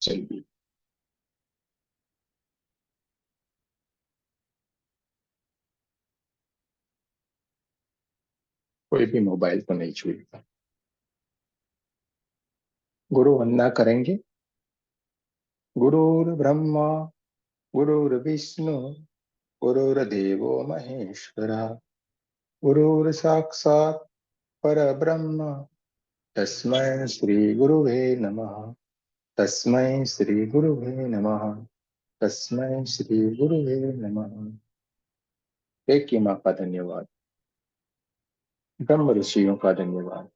चलिए। कोई भी मोबाइल को नहीं छुएगा। गुरु वंदना करेंगे। गुरुर्ब्रह्मा गुरुर्विष्णु गुरुर्देवो महेश्वरा गुरुर्साक्षात् परब्रह्म तस्मै श्री गुरुवे नमः। तस्मै श्री गुरुवे नमः। तस्मै श्री गुरुवे नमः। एक की माँ का धन्यवाद। ब्रह्म ऋषियों का धन्यवाद।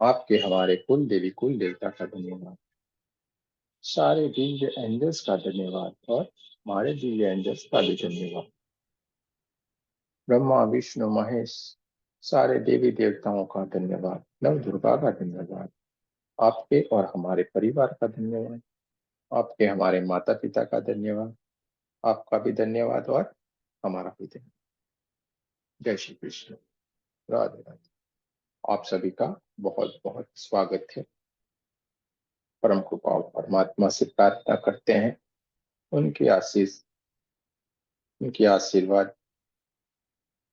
आपके हमारे कुल देवी कुल देवता का धन्यवाद। सारे दिव्य एंजल्स का धन्यवाद और हमारे दिव्य एंजल्स का भी धन्यवाद। ब्रह्मा विष्णु महेश सारे देवी देवताओं का धन्यवाद। नव दुर्गा का धन्यवाद। आपके और हमारे परिवार का धन्यवाद। आपके हमारे माता पिता का धन्यवाद। आपका भी धन्यवाद और हमारा भी धन्यवाद। जय श्री कृष्ण। राधे राधे। आप सभी का बहुत बहुत स्वागत है। परम कृपाल परमात्मा से प्रार्थना करते हैं उनकी आशीष उनकी आशीर्वाद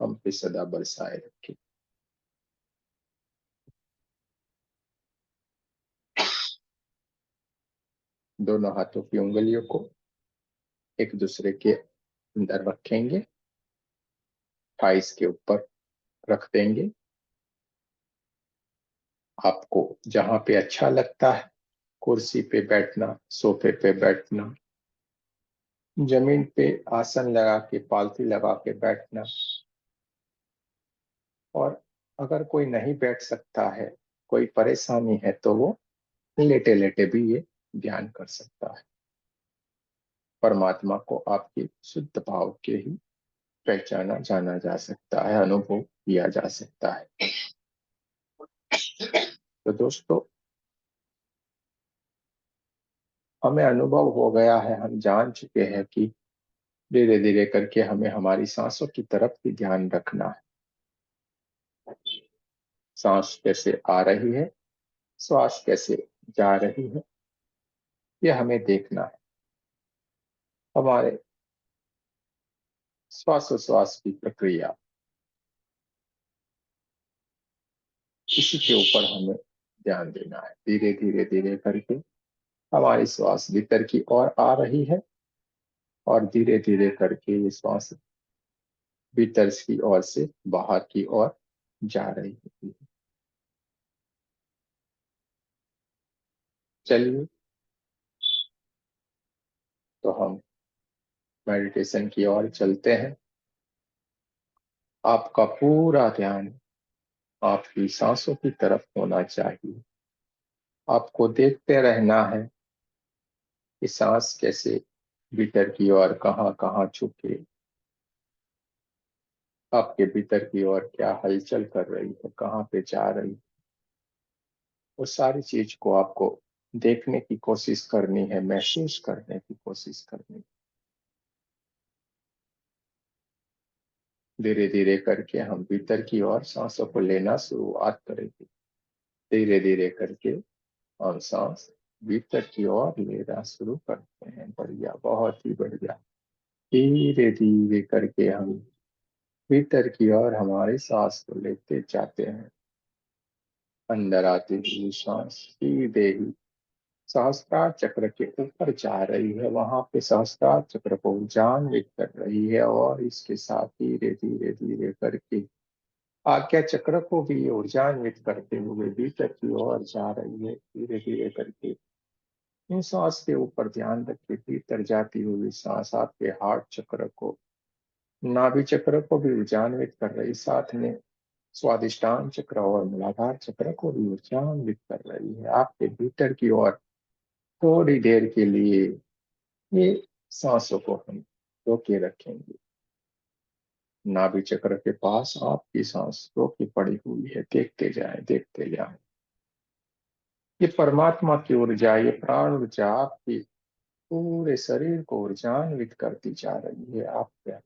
हम पे सदा बरसाए रखे। दोनों हाथों की उंगलियों को एक दूसरे के अंदर रखेंगे। थाइस के ऊपर रख देंगे। आपको जहां पे अच्छा लगता है, कुर्सी पे बैठना, सोफे पे बैठना, जमीन पे आसन लगा के पालथी लगा के बैठना, और अगर कोई नहीं बैठ सकता है, कोई परेशानी है, तो वो लेटे लेटे भी ये ध्यान कर सकता है। परमात्मा को आपके शुद्ध भाव के ही पहचाना जाना जा सकता है, अनुभव किया जा सकता है। तो दोस्तों, हमें अनुभव हो गया है, हम जान चुके हैं कि धीरे धीरे करके हमें हमारी सांसों की तरफ भी ध्यान रखना है। सांस कैसे आ रही है, श्वास कैसे जा रही है, ये हमें देखना है। हमारे श्वासोश्वास की प्रक्रिया, इसी के ऊपर हमें ध्यान देना है। धीरे धीरे धीरे करके हमारी श्वास भीतर की ओर आ रही है और धीरे धीरे करके ये श्वास भीतर की ओर से बाहर की ओर जा रही है। चलिए, तो हम मेडिटेशन की ओर चलते हैं। आपका पूरा ध्यान आपकी सांसों की तरफ होना चाहिए। आपको देखते रहना है कि सांस कैसे भीतर की ओर कहाँ कहाँ झुके, आपके भीतर की ओर क्या हलचल कर रही है, कहाँ पे जा रही है। वो सारी चीज को आपको देखने की कोशिश करनी है, महसूस करने की कोशिश करनी है। धीरे धीरे करके हम भीतर की ओर सांसों को लेना शुरुआत करेंगे। धीरे धीरे करके हम सांस भीतर की ओर लेना शुरू करते हैं। बढ़िया, बहुत ही बढ़िया। धीरे धीरे करके हम भीतर की ओर हमारी सांस को लेते जाते हैं। अंदर आती हुई सांस सीधे ही सहस्त्रार चक्र के ऊपर जा रही है, वहां पे सहस्त्रार चक्र को उजान्वित कर रही है, और इसके साथ धीरे धीरे धीरे करके आज्ञा चक्र को भी ऊर्जान्वित करते हुए भीतर की ओर जा रही है। धीरे धीरे करके इन सांस के ऊपर ध्यान रख के भीतर जाती हुई सांस आपके हार्ट चक्र को, नाभि चक्र को भी ऊर्जान्वित कर रही, साथ में स्वादिष्टान चक्र और मूलाधार चक्र को भी ऊर्जान्वित कर रही है। आपके भीतर की ओर थोड़ी देर के लिए ये सांसों को हम रोके रखेंगे। नाभि चक्र के पास आपकी सांस रोकी पड़ी हुई है, देखते जाएं, देखते जाएं। ये परमात्मा की ऊर्जा, ये प्राण ऊर्जा आपकी पूरे शरीर को ऊर्जान्वित करती जा रही है। आपका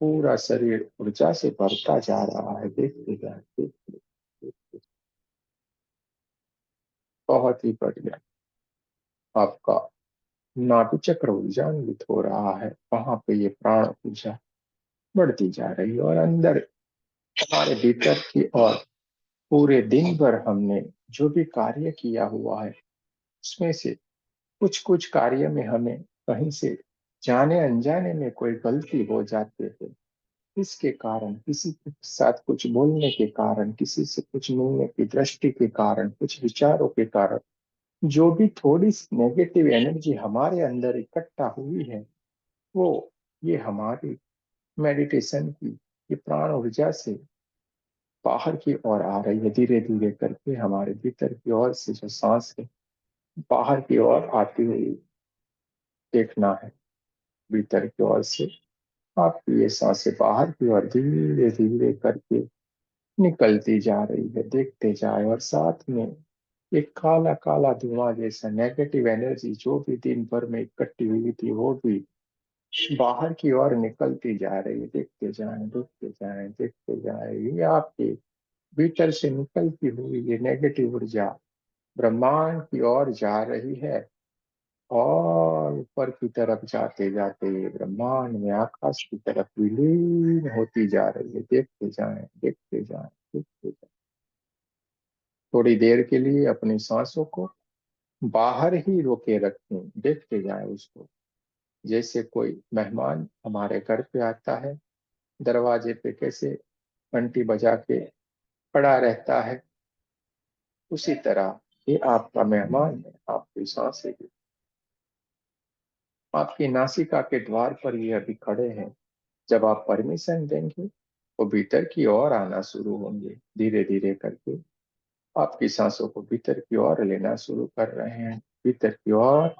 पूरा शरीर ऊर्जा से भरता जा रहा है, देखते जाएं, देखते। बहुत ही बढ़िया। आपका नाभि चक्र ऊर्जान्वित हो रहा है, वहां पे ये प्राण ऊर्जा बढ़ती जा रही है और अंदर हमारे भीतर की ओर पूरे दिन भर हमने जो भी कार्य किया हुआ है उसमें से कुछ कुछ कार्य में हमें कहीं से जाने अनजाने में कोई गलती हो जाती है, इसके कारण, किसी के साथ कुछ बोलने के कारण, किसी से कुछ मिलने की दृष्टि के कारण, कुछ विचारों के कारण जो भी थोड़ी नेगेटिव एनर्जी हमारे अंदर इकट्ठा हुई है, वो ये हमारी मेडिटेशन की ये प्राण ऊर्जा से बाहर की ओर आ रही है, धीरे धीरे करके हमारे भीतर की ओर से जो सांस है बाहर की ओर आती हुई देखना है। भीतर की ओर से आपकी ये सांसें बाहर की ओर धीरे धीरे करके निकलती जा रही है, देखते जाए। और साथ में एक काला काला धुआं जैसा नेगेटिव एनर्जी जो भी दिन भर में इकट्ठी हुई थी वो भी बाहर की ओर निकलती जा रही है, देखते जाएं, देखते जाएं, देखते जाएं। ये आपके भीतर से निकलती हुई ये नेगेटिव ऊर्जा ब्रह्मांड की ओर जा रही है और ऊपर की तरफ जाते जाते ये ब्रह्मांड में आकाश की तरफ विलीन होती जा रही है, देखते जाएं, देखते जाएं, देखते जाएं। थोड़ी देर के लिए अपनी सांसों को बाहर ही रोके रखें, देखते जाएं उसको। जैसे कोई मेहमान हमारे घर पे आता है, दरवाजे पे कैसे घंटी बजा के खड़ा रहता है, उसी तरह ये आपका मेहमान है। आपकी सांसें भी आपकी नासिका के द्वार पर ये अभी खड़े हैं। जब आप परमिशन देंगे वो भीतर की ओर आना शुरू होंगे, धीरे धीरे करके आपकी सांसों को भीतर की ओर लेना शुरू कर रहे हैं। भीतर की ओर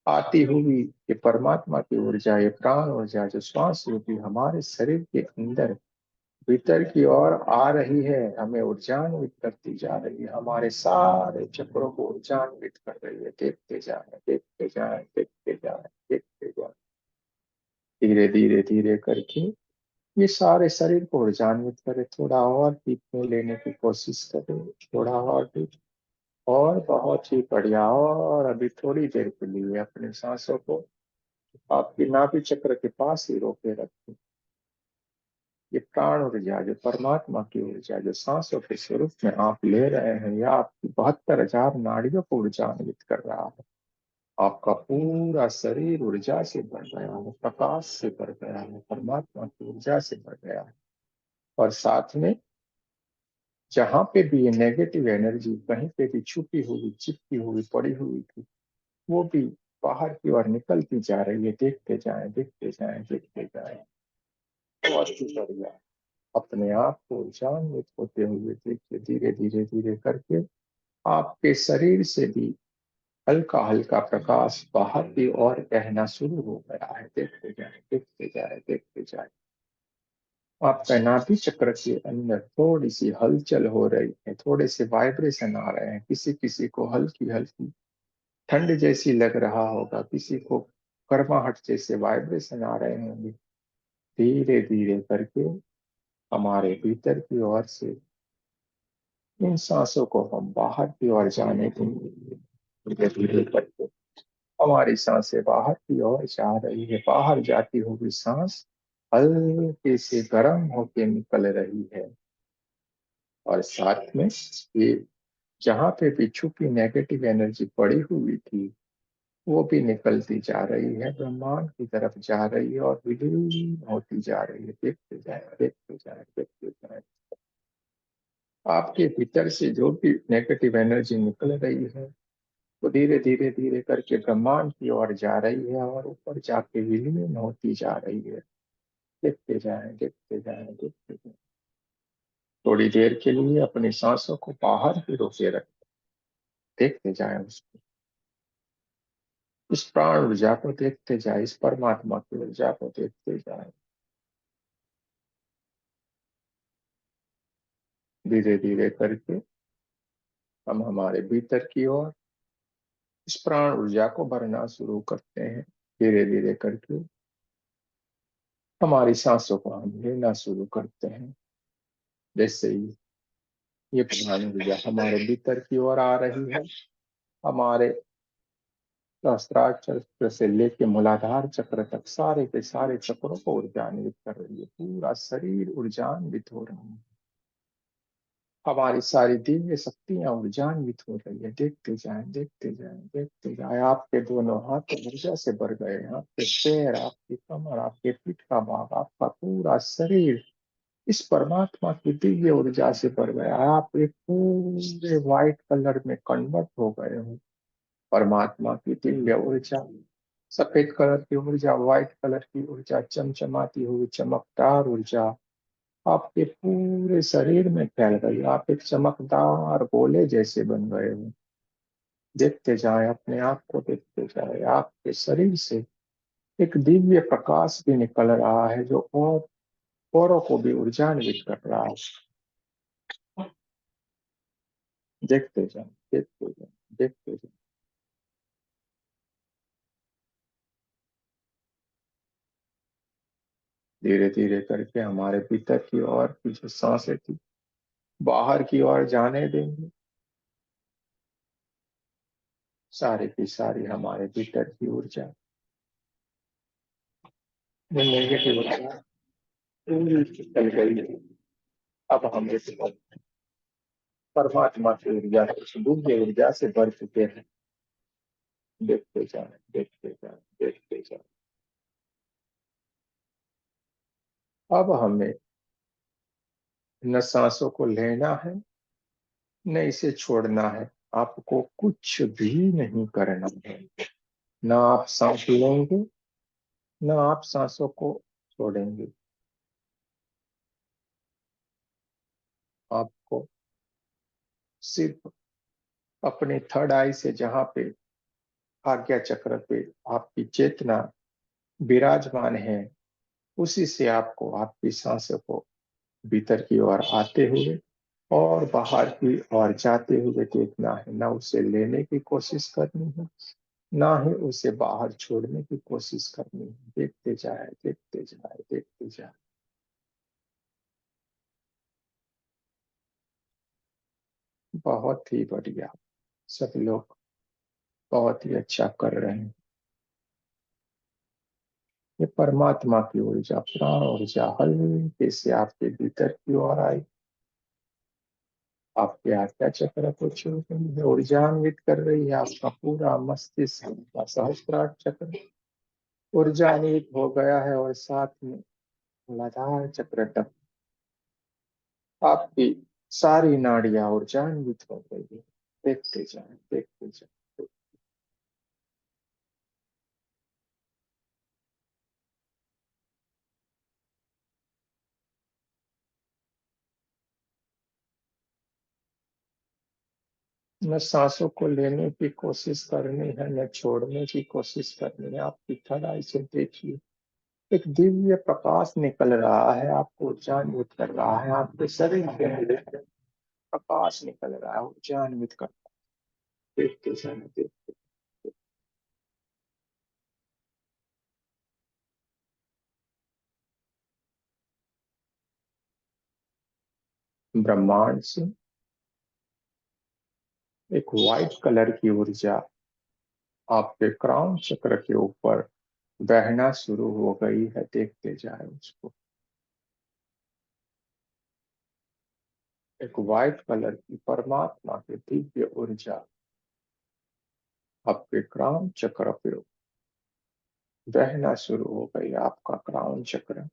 आती हुई ये परमात्मा की ऊर्जा, ये प्राण ऊर्जा जो श्वास रूपी हमारे शरीर के अंदर भीतर की ओर आ रही है, हमें ऊर्जान्वित करती जा रही है, हमारे सारे चक्रों को ऊर्जान्वित कर रही है। देखते जाए, देखते जाए, देखते जाए, देखते जाए। धीरे धीरे धीरे करके ये सारे शरीर को ऊर्जान्वित करे। थोड़ा और डीप में लेने की कोशिश करें, थोड़ा और डीप। और बहुत ही बढ़िया। और अभी थोड़ी देर के लिए अपनी सांसों को आपकी नाभि चक्र के पास ही रोके रखें। ये प्राण ऊर्जा जो परमात्मा की ऊर्जा जो सांसों के स्वरूप में आप ले रहे हैं, यह आपकी 72,000 नाड़ियों को ऊर्जान्वित कर रहा है। आपका पूरा शरीर ऊर्जा से भर गया है, प्रकाश से भर गया है, परमात्मा की ऊर्जा से भर गया है। और साथ में जहां पे भी ये नेगेटिव एनर्जी कहीं पे भी छुपी हुई, चिपकी हुई, पड़ी हुई थी, वो भी बाहर की ओर निकलती जा रही है। देखते जाएं, देखते जाएं, देखते जाएं। बहुत ही बढ़िया। अपने आप को ऊर्जान्वित होते हुए देखिए, धीरे धीरे धीरे करके आपके शरीर से भी हल्का हल्का प्रकाश बाहर की ओर बहना शुरू हो गया है। देखते जाए, देखते जाए, देखते जाए। आपका नाभि चक्र के अंदर थोड़ी सी हलचल हो रही है, थोड़े से वाइब्रेशन आ रहे हैं। किसी किसी को हल्की हल्की ठंड जैसी लग रहा होगा, किसी को गर्माहट जैसे वाइब्रेशन आ रहे होंगे। धीरे धीरे करके हमारे भीतर की ओर से इन सांसों को हम बाहर की ओर जाने देंगे। धीरे धीरे करके हमारी सांसें बाहर की ओर जा रही है। बाहर जाती हुई सांस हल्के से गर्म होके निकल रही है। और साथ में ये जहां पे भी छुपी नेगेटिव एनर्जी पड़ी हुई थी वो भी निकलती जा रही है, ब्रह्मांड की तरफ जा रही है और विलीन होती जा रही है। देखते जाए, देखते जाए, देखते जाए। आपके भीतर से जो भी नेगेटिव एनर्जी निकल रही है वो धीरे धीरे धीरे करके ब्रह्मांड की ओर जा रही है और ऊपर जाके विलीन होती जा रही है। देखते जाएं, देखते जाएं, देखते जाएं। थोड़ी देर के लिए अपनी सांसों को बाहर ही रोके रखें, देखते जाएं उसको। इस प्राण ऊर्जा को देखते जाए, इस परमात्मा की ऊर्जा को देखते जाए। धीरे धीरे करके हम हमारे भीतर की ओर इस प्राण ऊर्जा को भरना शुरू करते हैं। धीरे धीरे करके हमारी सांसों को हम लेना शुरू करते हैं। जैसे ही ये प्राण ऊर्जा हमारे भीतर की ओर आ रही है, हमारे सहस्त्रार चक्र से लेके मूलाधार चक्र तक सारे के सारे चक्रों को ऊर्जान्वित कर रही है। पूरा शरीर ऊर्जान्वित हो रहा है। हमारी सारी दिव्य शक्तियां ऊर्जान्वित हो रही है। देखते जाएं, देखते जाएं, देखते जाएं। आपके दोनों हाथ ऊर्जा से भर गए हैं। आपके पैर, आपकी कमर, आपके पीठ का भाग, आपका पूरा शरीर इस परमात्मा की दिव्य ऊर्जा से भर गया। आप एक पूरे व्हाइट कलर में कन्वर्ट हो गए हो। परमात्मा की दिव्य ऊर्जा, सफेद कलर की ऊर्जा, व्हाइट कलर की ऊर्जा, चमचमाती हुई चमकदार ऊर्जा आपके पूरे शरीर में फैल गई। आप एक चमकदार गोले जैसे बन गए हो। देखते जाएं, अपने आप को देखते जाएं। आपके शरीर से एक दिव्य प्रकाश भी निकल रहा है जो और औरों को भी ऊर्जान्वित कर रहा है। देखते जाएं, देखते जाएं, देखते जाएं। धीरे धीरे करके हमारे भीतर की ओर की जो सांसें थी बाहर की ओर जाने देंगे। सारी की सारी हमारे भीतर की ऊर्जा, जो नेगेटिव ऊर्जा पूरी चल गई है। अब हम इस परमात्मा की ऊर्जा से, दिव्य ऊर्जा से भर चुके हैं। देखते जाए, देखते जाए, देखते जाए। अब हमें न सांसों को लेना है, न इसे छोड़ना है। आपको कुछ भी नहीं करना है। न आप सांस लेंगे, न आप सांसों को छोड़ेंगे। आपको सिर्फ अपने थर्ड आई से, जहां पे आज्ञा चक्र पे आपकी चेतना विराजमान है, उसी से आपको आपकी सांसों को भीतर की ओर आते हुए और बाहर की ओर जाते हुए देखना है। ना उसे लेने की कोशिश करनी है, ना ही उसे बाहर छोड़ने की कोशिश करनी है। देखते जाए, देखते जाए, देखते जाए। बहुत ही बढ़िया। सब लोग बहुत ही अच्छा कर रहे हैं। ये परमात्मा की ऊर्जा, प्राण ऊर्जा हल्के से आपके भीतर की ओर आई, आपके आज्ञा चक्र को छू रही है, ऊर्जान्वित कर रही है। आपका पूरा मस्तिष्क, आपका सहस्त्रार चक्र ऊर्जान्वित हो गया है और साथ में मूलाधार चक्र तक आपकी सारी नाड़ियां ऊर्जान्वित हो गई है। देखते जाए, देखते जाए। न सांसों को लेने की कोशिश करनी है, न छोड़ने की कोशिश करनी है। आपकी थड़ाई से देखिए, एक दिव्य प्रकाश निकल रहा है, आपको ऊर्जान्वित कर रहा है। आपके शरीर के अंदर प्रकाश निकल रहा है, ऊर्जान्वित कर। देखते जाए, देखते। ब्रह्मांड से एक व्हाइट कलर की ऊर्जा आपके क्राउन चक्र के ऊपर बहना शुरू हो गई है। देखते जाए उसको। एक व्हाइट कलर की परमात्मा की दिव्य ऊर्जा आपके क्राउन चक्र पे बहना शुरू हो गई। आपका क्राउन चक्र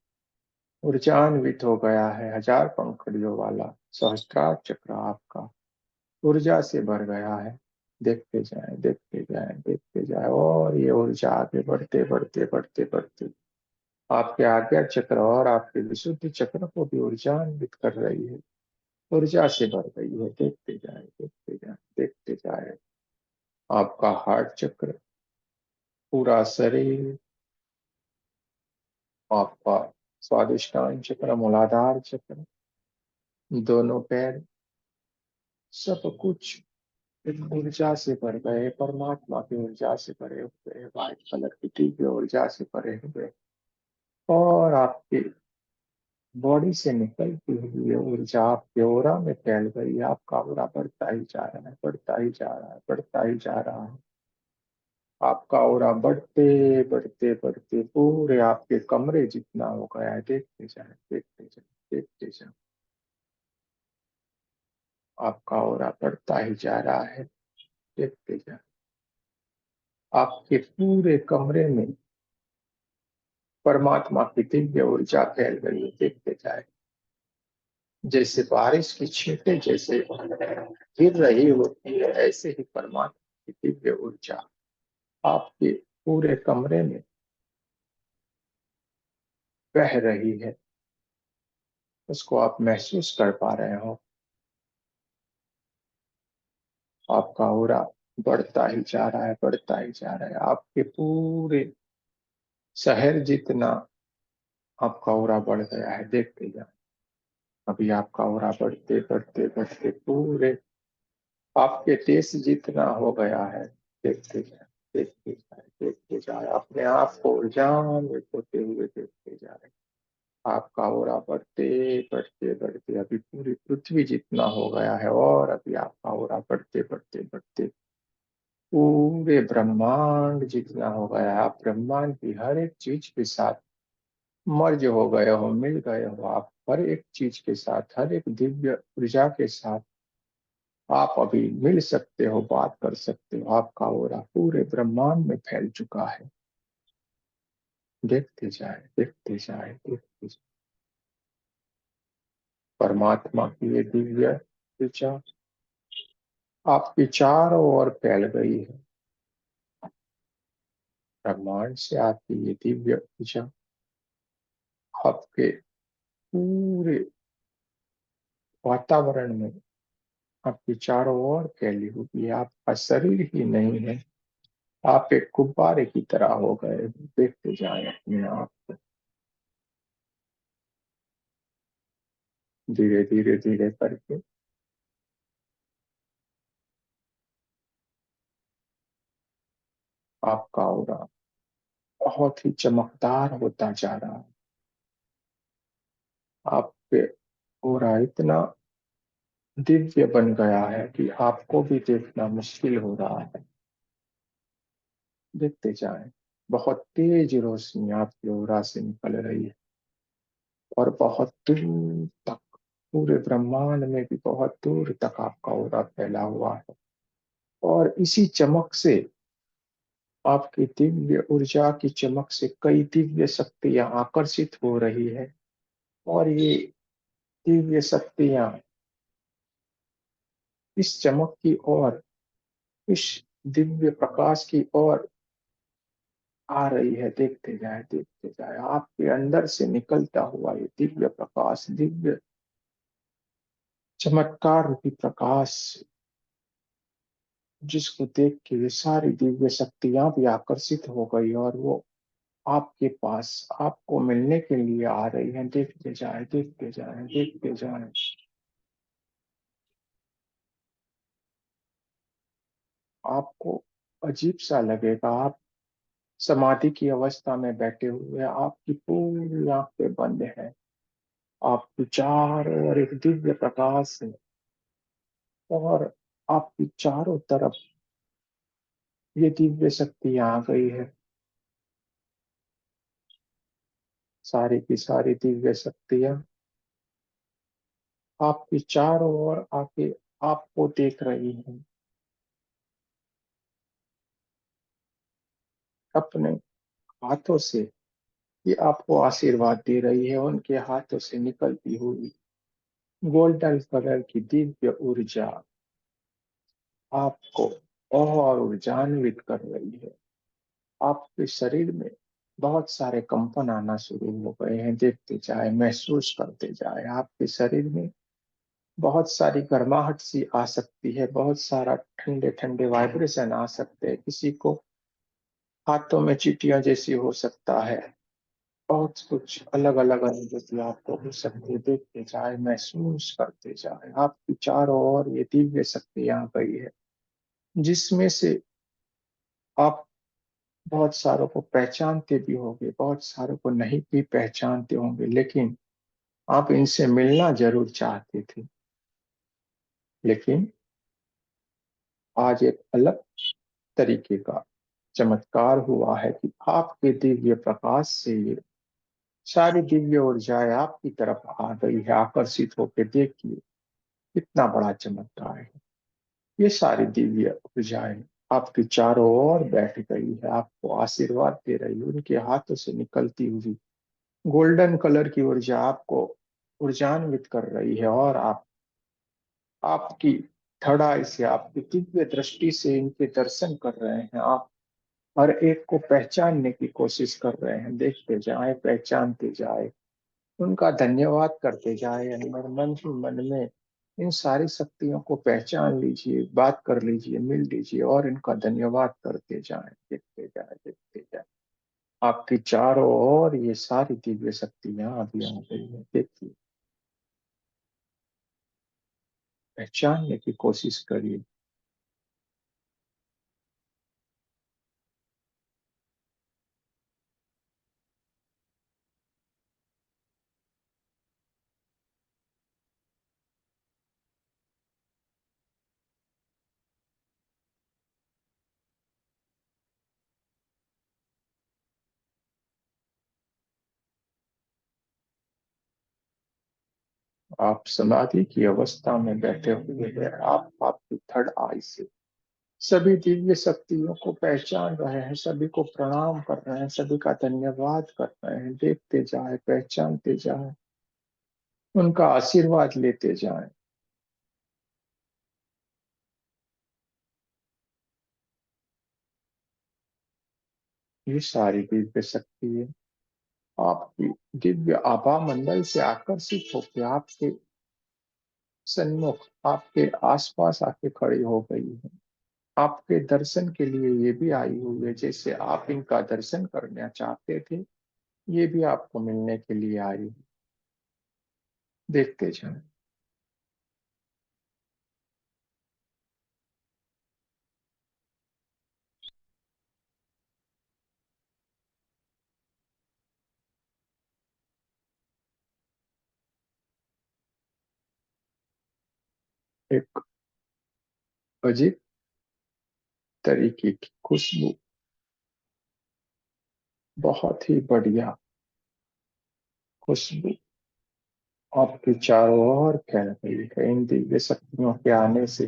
ऊर्जान्वित हो गया है। हजार पंखड़ियों वाला सहस्त्रार चक्र आपका ऊर्जा से भर गया है। देखते जाएं, देखते जाएं, देखते जाएं। और ये ऊर्जा आगे बढ़ते बढ़ते बढ़ते बढ़ते आपके आज्ञा चक्र और आपके विशुद्धि चक्र को भी ऊर्जान्वित कर रही है। ऊर्जा से भर गई है। देखते जाए, देखते जाए, देखते जाए। आपका हार्ट चक्र, पूरा शरीर, आपका स्वादिष्टान चक्र, मूलाधार चक्र, दोनों पैर, सब कुछ एक ऊर्जा से भर गए। परमात्मा की ऊर्जा से भरे हुए, व्हाइट कलर की दिव्य ऊर्जा से भरे हुए। और आपकी बॉडी से निकलती हुई ये ऊर्जा आपके ओरा में फैल गई। आपका ओरा बढ़ता ही जा रहा है, बढ़ता ही जा रहा है, बढ़ता ही जा रहा है। आपका ऑरा बढ़ते बढ़ते बढ़ते पूरे आपके कमरे जितना हो गया है। देखते जाए, देखते जाए, देखते जाए। आपका ऑरा बढ़ता ही जा रहा है। देखते जाए। आपके पूरे कमरे में परमात्मा की दिव्य ऊर्जा फैल गई है। देखते जाए। जैसे बारिश की छींटे जैसे गिर रही होती है, ऐसे ही परमात्मा की दिव्य ऊर्जा आपके पूरे कमरे में बह रही है। उसको आप महसूस कर पा रहे हो। आपका ऑरा बढ़ता ही जा रहा है, बढ़ता ही जा रहा है। आपके पूरे शहर जितना आपका ऑरा बढ़ गया है। देखते जाए। अभी आपका ऑरा बढ़ते बढ़ते बढ़ते पूरे आपके देश जितना हो गया है। देखते जाए, देखते जाए, देखते जाए। अपने आप को ऊर्जान्वित होते हुए देखते जाए। आपका ऑरा बढ़ते बढ़ते बढ़ते अभी पूरी पृथ्वी जितना हो गया है, और अभी आपका ऑरा बढ़ते बढ़ते बढ़ते पूरे ब्रह्मांड जितना हो गया है। आप ब्रह्मांड की हर एक चीज के साथ मर्ज हो गए हो, मिल गए हो। आप हर एक चीज के साथ, हर एक दिव्य ऊर्जा के साथ आप अभी मिल सकते हो, बात कर सकते हो। आपका ऑरा पूरे ब्रह्मांड में फैल चुका है। देखते जाए, देखते जाए, देखते जाए। परमात्मा की ये दिव्य ऊर्जा आपके चारों ओर फैल गई है। ब्रह्मांड से आपकी ये दिव्य ऊर्जा आपके पूरे वातावरण में, आपके चारों ओर फैली हुई है। आपका शरीर ही नहीं है, आप एक गुब्बारे की तरह हो गए हो। देखते जाए अपने आप को। धीरे धीरे धीरे करके आपका ऑरा बहुत ही चमकदार होता जा रहा है। आपके ऑरा इतना दिव्य बन गया है कि आपको भी देखना मुश्किल हो रहा है। देखते जाएं। बहुत तेज रोशनी आपके ऑरा से निकल रही है, और बहुत दूर तक, पूरे ब्रह्मांड में भी बहुत दूर तक आपका ऑरा फैला हुआ है। और इसी चमक से, आपकी दिव्य ऊर्जा की चमक से कई दिव्य शक्तियां आकर्षित हो रही है। और ये दिव्य शक्तियां इस चमक की ओर, इस दिव्य प्रकाश की ओर आ रही है। देखते जाए, देखते जाए। आपके अंदर से निकलता हुआ ये दिव्य प्रकाश, दिव्य चमत्कार रूपी प्रकाश, जिसको देख के ये सारी दिव्य शक्तियां भी आकर्षित हो गई, और वो आपके पास आपको मिलने के लिए आ रही है। देखते जाए, देखते जाए, देखते जाए। आपको अजीब सा लगेगा। आप समाधि की अवस्था में बैठे हुए हैं, आपकी पूरी आंखें बंद है। आपके चारों ओर एक दिव्य प्रकाश है, और आपकी चारों तरफ ये दिव्य शक्ति आ गई है। सारी की सारी दिव्य शक्तियां आपके चारों ओर आके आपको देख रही हैं। अपने हाथों से ये आपको आशीर्वाद दे रही है। उनके हाथों से निकलती हुई गोल्डन कलर की दिव्य ऊर्जा आपको और ऊर्जान्वित कर रही है। आपके शरीर में बहुत सारे कंपन आना शुरू हो गए हैं। देखते जाए, महसूस करते जाए। आपके शरीर में बहुत सारी गर्माहट सी आ सकती है, बहुत सारा ठंडे ठंडे वाइब्रेशन आ सकते हैं। किसी को हाथों में चींटियां जैसी हो सकता है। बहुत कुछ अलग अलग अनुभूति आपको हो सकती है। देखते जाए, महसूस करते जाए। आपकी चारों ओर ये दिव्य शक्ति आ गई है, जिसमें से आप बहुत सारों को पहचानते भी होंगे, बहुत सारों को नहीं भी पहचानते होंगे, लेकिन आप इनसे मिलना जरूर चाहते थे। लेकिन आज एक अलग तरीके का चमत्कार हुआ है कि आपके दिव्य प्रकाश से ये सारी दिव्य ऊर्जाएं आपकी तरफ आ गई है। आकर्षित होकर देखिए कितना बड़ा चमत्कार है। ये सारी दिव्य ऊर्जाएं आपके चारों ओर बैठ गई है, आपको आशीर्वाद दे रही है। उनके हाथों से निकलती हुई गोल्डन कलर की ऊर्जा आपको ऊर्जान्वित कर रही है, और आपकी थर्ड आई से, आपकी दिव्य दृष्टि से इनके दर्शन कर रहे हैं। आप हर एक को पहचानने की कोशिश कर रहे हैं। देखते जाएं, पहचानते जाएं, उनका धन्यवाद करते जाएं। अंदर मन ही मन में इन सारी शक्तियों को पहचान लीजिए, बात कर लीजिए, मिल लीजिए, और इनका धन्यवाद करते जाएं। देखते जाएं, देखते जाएं, आपकी चारों ओर ये सारी दिव्य शक्तियां अभी आ गई है। देखिए, पहचानने की कोशिश करिए। आप समाधि की अवस्था में बैठे हुए हैं। आप आपकी थर्ड आई से सभी दिव्य शक्तियों को पहचान रहे हैं, सभी को प्रणाम कर रहे हैं, सभी का धन्यवाद कर रहे हैं। देखते जाए, पहचानते जाए, उनका आशीर्वाद लेते जाएं। ये सारी दिव्य शक्ति है आपकी दिव्य आभा मंडल से आकर्षित होकर आपके सन्मुख, आपके आसपास आके खड़ी हो गई है। आपके दर्शन के लिए ये भी आई हुई है। जैसे आप इनका दर्शन करना चाहते थे, ये भी आपको मिलने के लिए आई है। देखते जाएं। एक अजीब तरीके की खुशबू, बहुत ही बढ़िया खुशबू आपके चारों ओर फैल गई है। इन दिव्य शक्तियों के आने से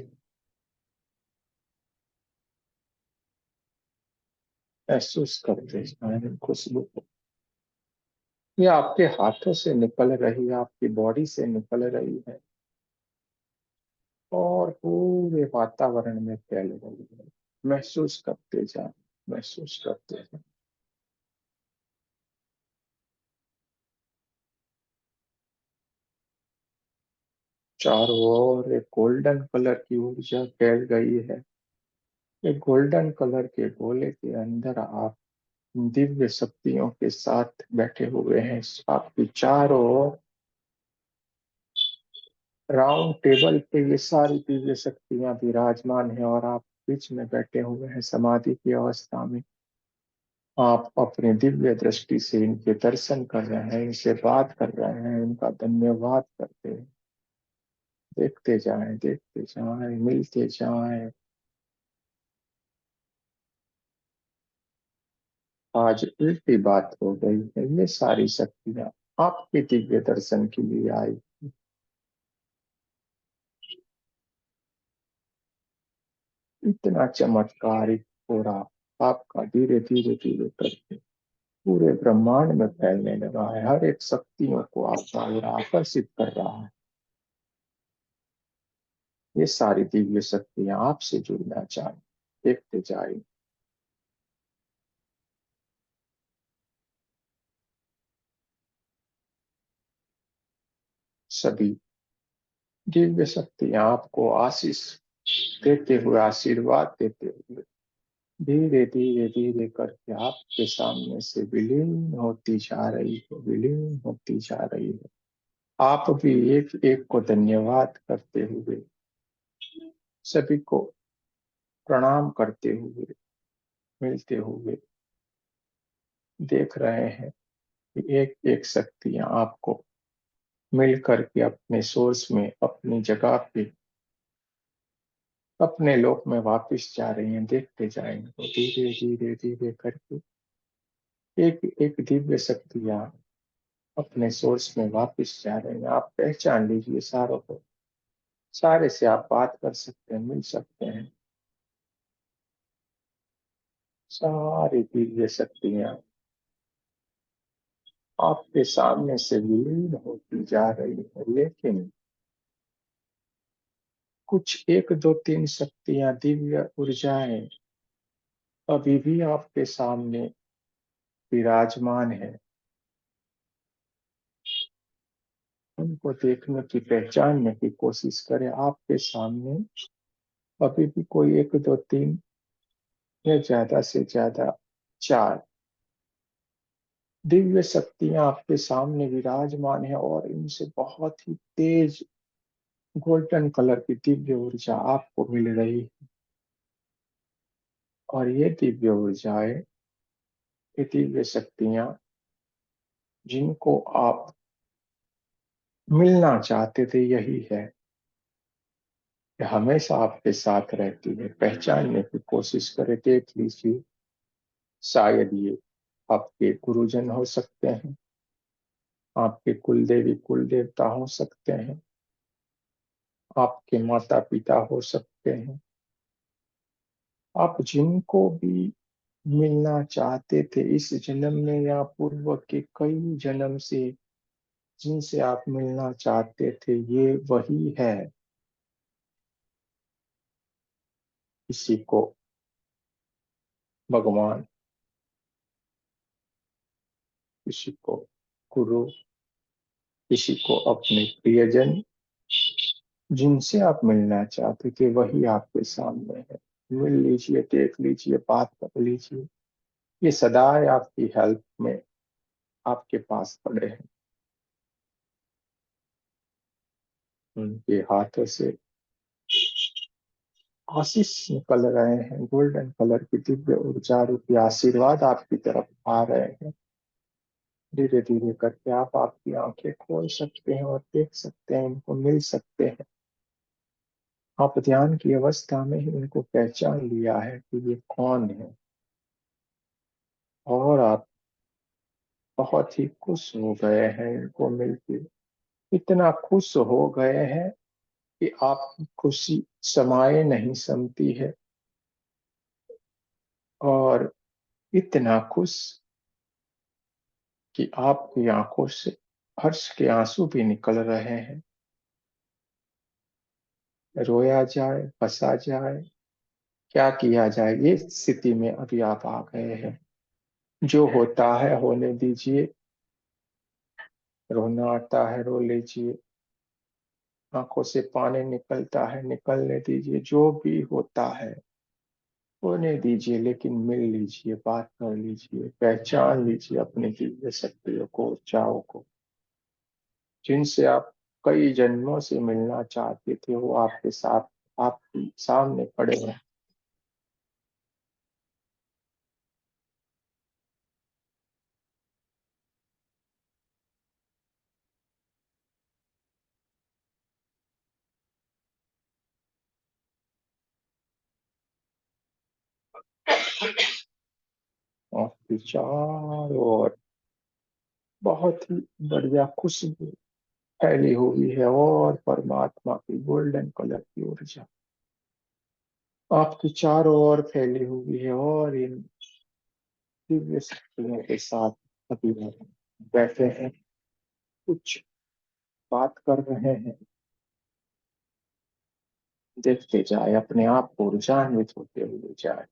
महसूस करते हैं खुशबू को। ये आपके हाथों से निकल रही है, आपकी बॉडी से निकल रही है, और पूरे वातावरण में फैल रही है। महसूस करते जाएं, महसूस करते जाएं। चारों ओर एक गोल्डन कलर की ऊर्जा फैल गई है। एक गोल्डन कलर के गोले के अंदर आप दिव्य शक्तियों के साथ बैठे हुए हैं। आपके चारों ओर राउंड टेबल पे ये सारी दिव्य शक्तियां विराजमान है, और आप बीच में बैठे हुए हैं समाधि की अवस्था में। आप अपने दिव्य दृष्टि से इनके दर्शन कर रहे हैं, इनसे बात कर रहे हैं, इनका धन्यवाद करते हैं। देखते जाएं, देखते जाएं, मिलते जाएं। आज उल्टी बात हो गई है। ये सारी शक्तियां आपके दिव्य दर्शन के लिए आई। इतना चमत्कारिक हो रहा आपका, धीरे धीरे धीरे करके पूरे ब्रह्मांड में फैलने लगा है। हर एक शक्तियों को आपका ओर आकर्षित कर रहा है। ये सारी दिव्य शक्तियां आपसे जुड़ना चाहें। देखते जाए, सभी दिव्य शक्तियां आपको आशीष देते हुए, आशीर्वाद देते हुए धीरे धीरे धीरे करके आपके सामने से विलीन होती जा रही है, विलीन होती जा रही है। आप भी एक एक को धन्यवाद करते हुए, सभी को प्रणाम करते हुए, मिलते हुए देख रहे हैं कि एक एक शक्तियां आपको मिल करके अपने सोर्स में, अपनी जगह पे अपने लोक में वापस जा रही हैं। देखते जाएंगे तो धीरे धीरे धीरे करके एक एक दिव्य शक्तियां अपने सोर्स में वापस जा रहे हैं। आप पहचान लीजिए सारों को, सारे से आप बात कर सकते हैं, मिल सकते हैं। सारी दिव्य शक्तियां आपके सामने से विलीन होती जा रही है, लेकिन कुछ एक दो तीन शक्तियां, दिव्य ऊर्जाएं अभी भी आपके सामने विराजमान है। उनको देखने की, पहचानने की कोशिश करें। आपके सामने अभी भी कोई एक दो तीन या ज्यादा से ज्यादा चार दिव्य शक्तियां आपके सामने विराजमान है, और इनसे बहुत ही तेज गोल्डन कलर की दिव्य ऊर्जा आपको मिल रही है। और ये दिव्य ऊर्जाएं, ये दिव्य शक्तियां जिनको आप मिलना चाहते थे, यही है। ये हमेशा आपके साथ रहती है। पहचानने की कोशिश करें, देख लीजिए। शायद ये आपके गुरुजन हो सकते हैं, आपके कुल देवी कुल देवता हो सकते हैं, आपके माता पिता हो सकते हैं। आप जिनको भी मिलना चाहते थे इस जन्म में या पूर्व के कई जन्म से, जिनसे आप मिलना चाहते थे, ये वही है। किसी को भगवान, किसी को गुरु, किसी को अपने प्रियजन, जिनसे आप मिलना चाहते थे वही आपके सामने है। मिल लीजिए, देख लीजिए, बात कर लीजिए। ये सदा आपकी हेल्प में आपके पास पड़े हैं। उनके हाथों से आशीष निकल रहे हैं, गोल्डन कलर की दिव्य ऊर्जा रूपी आशीर्वाद आपकी तरफ आ रहे हैं। धीरे धीरे करके आप आपकी आंखें खोल सकते हैं और देख सकते हैं, इनको मिल सकते हैं। आप ध्यान की अवस्था में ही इनको पहचान लिया है कि ये कौन है, और आप बहुत ही खुश हो गए हैं इनको मिलके। इतना खुश हो गए हैं कि आपकी खुशी समाये नहीं समती है, और इतना खुश कि आपकी आंखों से हर्ष के आंसू भी निकल रहे हैं। रोया जाए, हंसा जाए, क्या किया जाए, ये स्थिति में अभी आप आ गए हैं। जो होता है होने दीजिए। रोना आता है, रो लीजिए। आंखों से पानी निकलता है, निकलने दीजिए। जो भी होता है होने दीजिए, लेकिन मिल लीजिए, बात कर लीजिए, पहचान लीजिए अपनी दिव्य शक्तियों को, ऊर्जाओं को, जिनसे आप कई जन्मों से मिलना चाहते थे। वो आपके साथ, आपके सामने पड़े हैं। आपके चारों ओर बहुत ही बढ़िया खुशबू फैली हुई है, और परमात्मा की गोल्डन कलर की ऊर्जा आपकी चारों ओर फैली हुई है। और इन दिव्य शक्तियों के साथ अभी हम बैठे हैं, कुछ बात कर रहे हैं। देखते जाए, अपने आप को ऊर्जान्वित होते हुए जाए।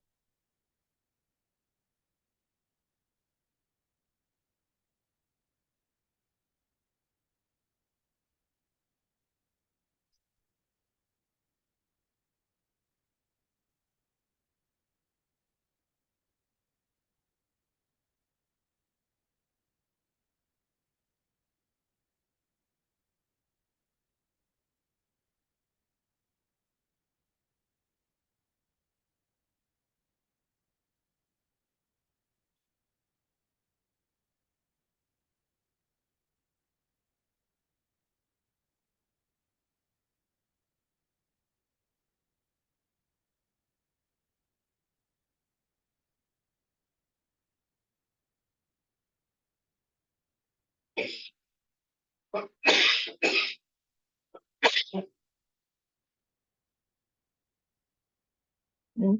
इन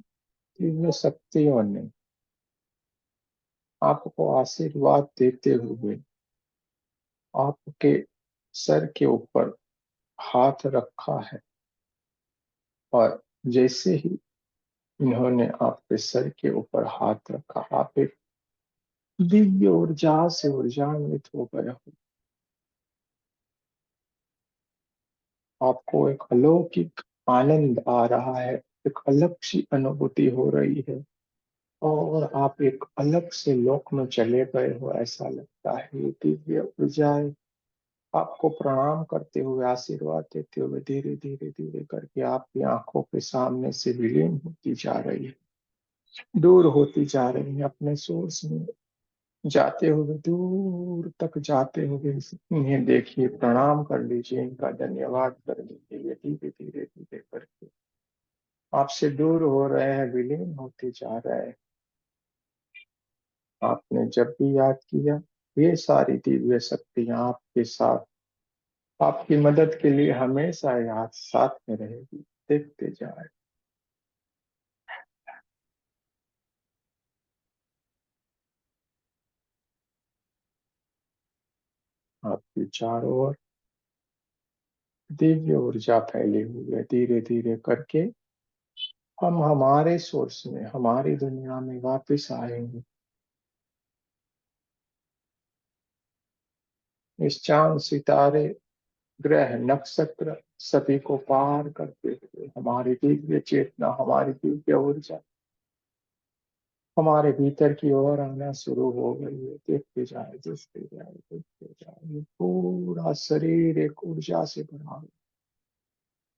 दिव्य शक्तियों ने आपको आशीर्वाद देते हुए आपके सर के ऊपर हाथ रखा है, और जैसे ही इन्होंने आपके सर के ऊपर हाथ रखा, आप एक दिव्य ऊर्जा से ऊर्जान्वित हो गए हो। आपको एक अलौकिक आनंद आ रहा है, एक अलग सी अनुभूति हो रही है, और आप एक अलग से लोक में चले गए हो ऐसा लगता है। ये दिव्य ऊर्जाएं आपको प्रणाम करते हुए, आशीर्वाद देते हुए धीरे धीरे धीरे करके आपकी आंखों के सामने से विलीन होती जा रही है, दूर होती जा रही है, अपने सोर्स में जाते हुए, दूर तक जाते हुए। इन्हें देखिए, प्रणाम कर लीजिए, इनका धन्यवाद कर लीजिए। ये धीरे धीरे धीरे करके आपसे दूर हो रहे हैं, विलीन होते जा रहे हैं। आपने जब भी याद किया, ये सारी दिव्य शक्तियां आपके साथ, आपकी मदद के लिए हमेशा याद साथ में रहेगी। देखते जाए, आपके चारों ओर दिव्य ऊर्जा फैली हुई है। धीरे धीरे करके हम हमारे सोर्स में, हमारी दुनिया में वापस आएंगे। इस चांद, सितारे, ग्रह, नक्षत्र सभी को पार करते हुए हमारी दिव्य चेतना, हमारी दिव्य ऊर्जा हमारे भीतर की ओर आना शुरू हो गई है। देखते जाए, देखते जाए, देखते जाए, ये पूरा शरीर एक ऊर्जा से भरा हुआ है।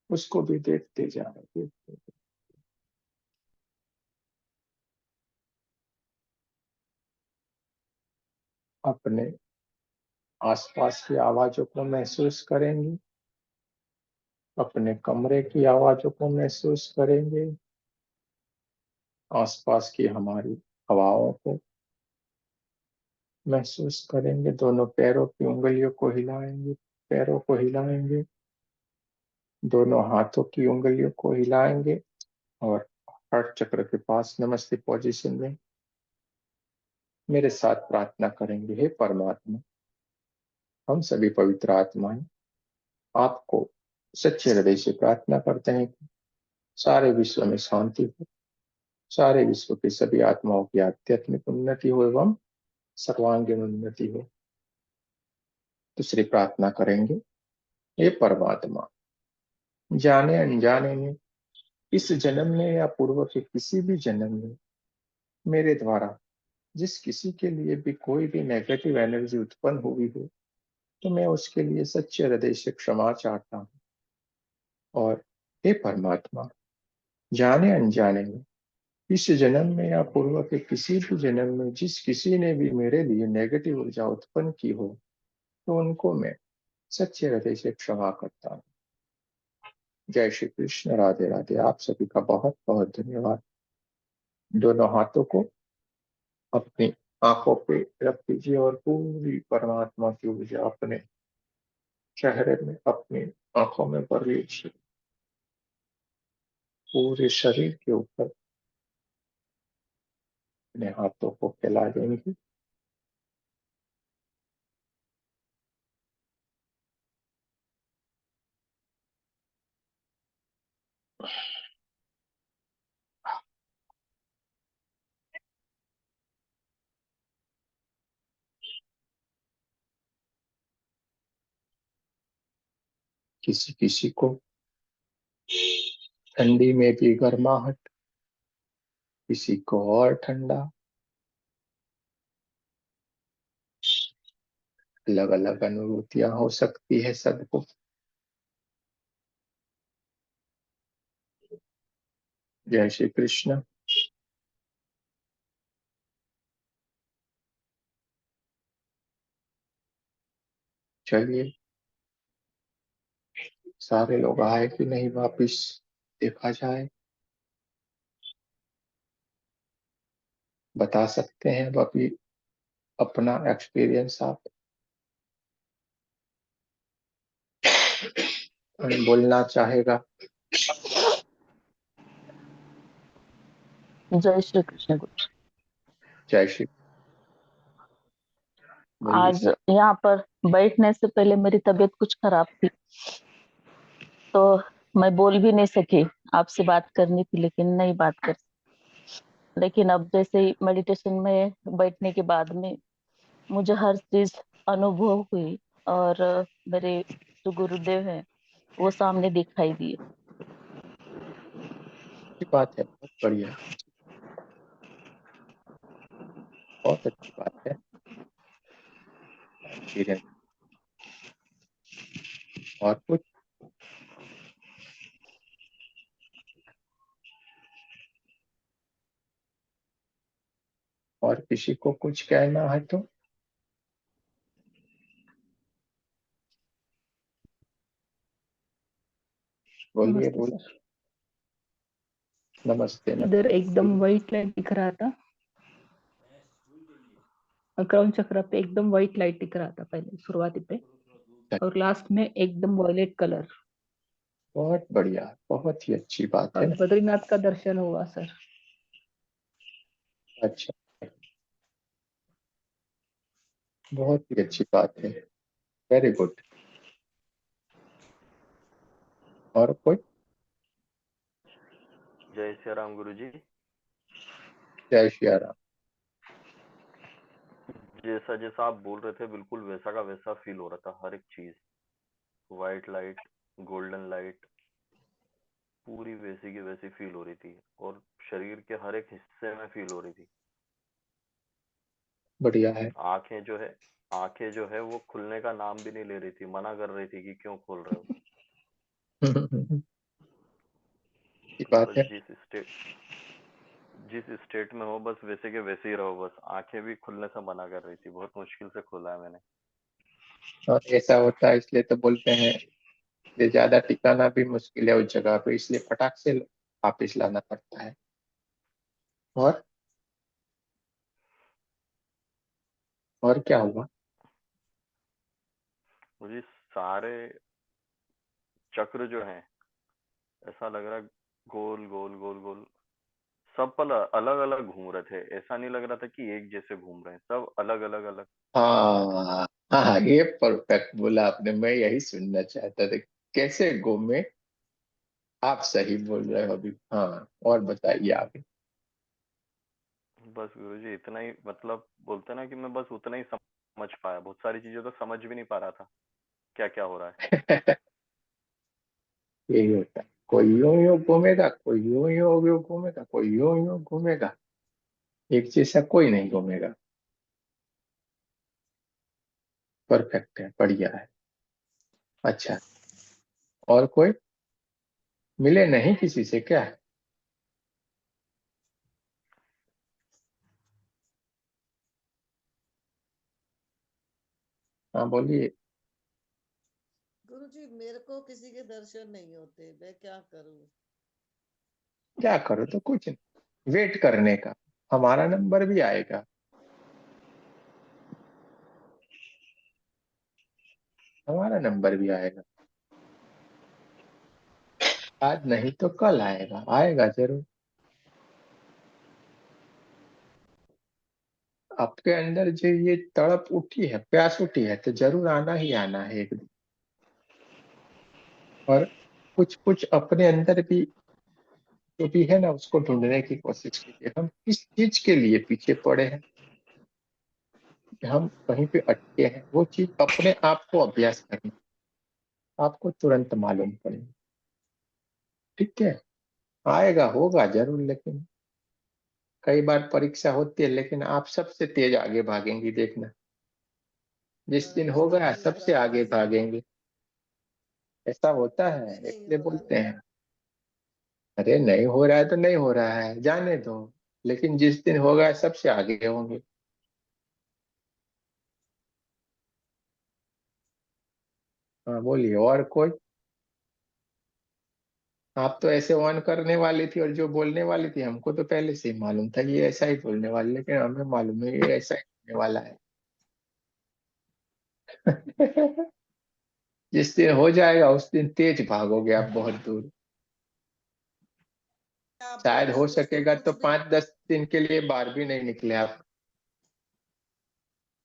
उसको भी देखते जाए, देखते जाए। अपने आसपास की आवाजों को महसूस करेंगे, अपने कमरे की आवाजों को महसूस करेंगे, आसपास की हमारी हवाओं को महसूस करेंगे। दोनों पैरों की उंगलियों को हिलाएंगे, पैरों को हिलाएंगे, दोनों हाथों की उंगलियों को हिलाएंगे, और हार्ट चक्र के पास नमस्ते पोजीशन में मेरे साथ प्रार्थना करेंगे। हे परमात्मा, हम सभी पवित्र आत्माएं आपको सच्चे हृदय से प्रार्थना करते हैं कि सारे विश्व में शांति हो, सारे विश्व की सभी आत्माओं की आध्यात्मिक उन्नति हो एवं सर्वांगीण उन्नति हो। दूसरी प्रार्थना करेंगे, हे परमात्मा, जाने अनजाने में, इस जन्म में या पूर्व के किसी भी जन्म में मेरे द्वारा जिस किसी के लिए भी कोई भी नेगेटिव एनर्जी उत्पन्न हुई हो, तो मैं उसके लिए सच्चे हृदय से क्षमा चाहता हूँ। और हे परमात्मा, जाने अनजाने में इस जन्म में या पूर्व के किसी भी जन्म में जिस किसी ने भी मेरे लिए नेगेटिव ऊर्जा उत्पन्न की हो, तो उनको मैं सच्चे हृदय से क्षमा करता हूँ। जय श्री कृष्ण। राधे राधे। आप सभी का बहुत बहुत धन्यवाद। दोनों हाथों को अपनी आंखों पे रख दीजिए, और पूरी परमात्मा की ऊर्जा अपने चेहरे में, अपनी आंखों में भर लीजिए। पूरे शरीर के ऊपर अपने हाथों को फैला देंगे। किसी किसी को ठंडी में भी गर्माहट, किसी को और ठंडा, अलग अलग अनुभूतियां हो सकती है सबको। जय श्री कृष्ण। चलिए, सारे लोग आए कि नहीं वापिस देखा जाए। बता सकते हैं अब अभी अपना एक्सपीरियंस आप? बोलना चाहेगा? जय श्री कृष्ण गुरु। जय श्री। बोलिए। आज यहाँ पर बैठने से पहले मेरी तबीयत कुछ खराब थी, तो मैं बोल भी नहीं सकी। आपसे बात करनी थी लेकिन नहीं बात कर। लेकिन अब जैसे ही मेडिटेशन में बैठने के बाद में मुझे हर चीज अनुभव हुई, और मेरे जो गुरुदेव हैं वो सामने दिखाई दिए। अच्छी बात है, बहुत बढ़िया, बहुत अच्छी बात है। धीरे। और कुछ? और किसी को कुछ कहना है तो बोलिए, नमस्ते बोल। सर। नमस्ते, इधर नमस्ते, एकदम बोलिए। वाइट लाइट दिख रहा था, क्राउन चक्र पे एकदम व्हाइट लाइट दिख रहा था पहले शुरुआती पे, और लास्ट में एकदम वॉयलेट कलर। बहुत बढ़िया, बहुत ही अच्छी बात है। और बद्रीनाथ का दर्शन हुआ सर। अच्छा, बहुत ही अच्छी बात है। Very good. और कोई? जय श्री राम गुरु जी। जय श्री राम। जैसा जैसा आप बोल रहे थे बिल्कुल वैसा का वैसा फील हो रहा था, हर एक चीज, वाइट लाइट, गोल्डन लाइट, पूरी वैसी की वैसी फील हो रही थी, और शरीर के हर एक हिस्से में फील हो रही थी। बढ़िया है। आंखें जो है वो खुलने का नाम भी नहीं ले रही थी, मना कर रही थी कि क्यों खोल रहे हो। की बात बस है। जिस स्टेट में हो बस वैसे के वैसे ही रहो। बस आंखें भी खुलने से मना कर रही थी, बहुत मुश्किल से खोला है मैंने। और ऐसा होता है, इसलिए तो बोलते हैं कि ज्यादा टिकाना भी मुश्किल है उस जगह पे, इसलिए फटाक से वापिस लाना पड़ता है। और और क्या हुआ? मुझे सारे चक्र जो हैं ऐसा लग रहा है, गोल गोल गोल गोल, सब पल अलग अलग घूम रहे थे। ऐसा नहीं लग रहा था कि एक जैसे घूम रहे हैं, सब अलग अलग अलग। हाँ, हाँ, ये परफेक्ट बोला आपने, मैं यही सुनना चाहता था। कैसे घूमे? आप सही बोल रहे हो अभी। हाँ, और बताइए आगे। बस गुरुजी इतना ही, मतलब बोलते ना कि मैं बस उतना ही समझ पाया, बहुत सारी चीजें तो समझ भी नहीं पा रहा था क्या क्या हो रहा है। यही होता है, कोई यूं यूं घूमेगा, कोई यूं यूं यूं घूमेगा, कोई यूं यूं घूमेगा। एक जैसा कोई नहीं घूमेगा। परफेक्ट है, बढ़िया है। अच्छा। और कोई मिले नहीं किसी से क्या? हाँ, बोलिए। गुरुजी मेरे को किसी के दर्शन नहीं होते, मैं क्या करूं? क्या करो तो कुछ नहीं, वेट करने का। हमारा नंबर भी आएगा। हमारा नंबर भी आएगा। आज नहीं तो कल आएगा, आएगा जरूर। आपके अंदर जो ये तड़प उठी है, प्यास उठी है, तो जरूर आना ही आना है एक दिन। और कुछ कुछ अपने अंदर भी जो भी है ना, उसको ढूंढने की कोशिश कीजिए। हम किस चीज के लिए पीछे पड़े हैं, कि हम कहीं पे अटके हैं, वो चीज अपने आप को अभ्यास करनी। आपको तुरंत मालूम पड़ेगा। ठीक है। आएगा, होगा जरूर, लेकिन कई बार परीक्षा होती है, लेकिन आप सबसे तेज आगे भागेंगी, देखना। जिस दिन लेकिन होगा नहीं हो सबसे रहा आगे मुझसे। भागेंगे। ऐसा होता है, अभी नहीं इसलिए हो रहा बोलते है। हैं। अरे नहीं हो रहा है तो नहीं हो रहा है, जाने दो। लेकिन जिस दिन होगा सबसे आगे होंगे। हाँ, बोलिए। और कोई? आप तो ऐसे ऑन करने वाली थी और जो बोलने वाली थी, हमको तो पहले से ही मालूम था ये ऐसा ही बोलने वाली, लेकिन हमें मालूम है ये ऐसा ही होने वाला है। जिस दिन हो जाएगा उस दिन तेज भागोगे आप बहुत दूर। आप शायद हो उसको सकेगा तो कुछ भी 5-10 दिन के लिए बाहर भी नहीं निकले आप।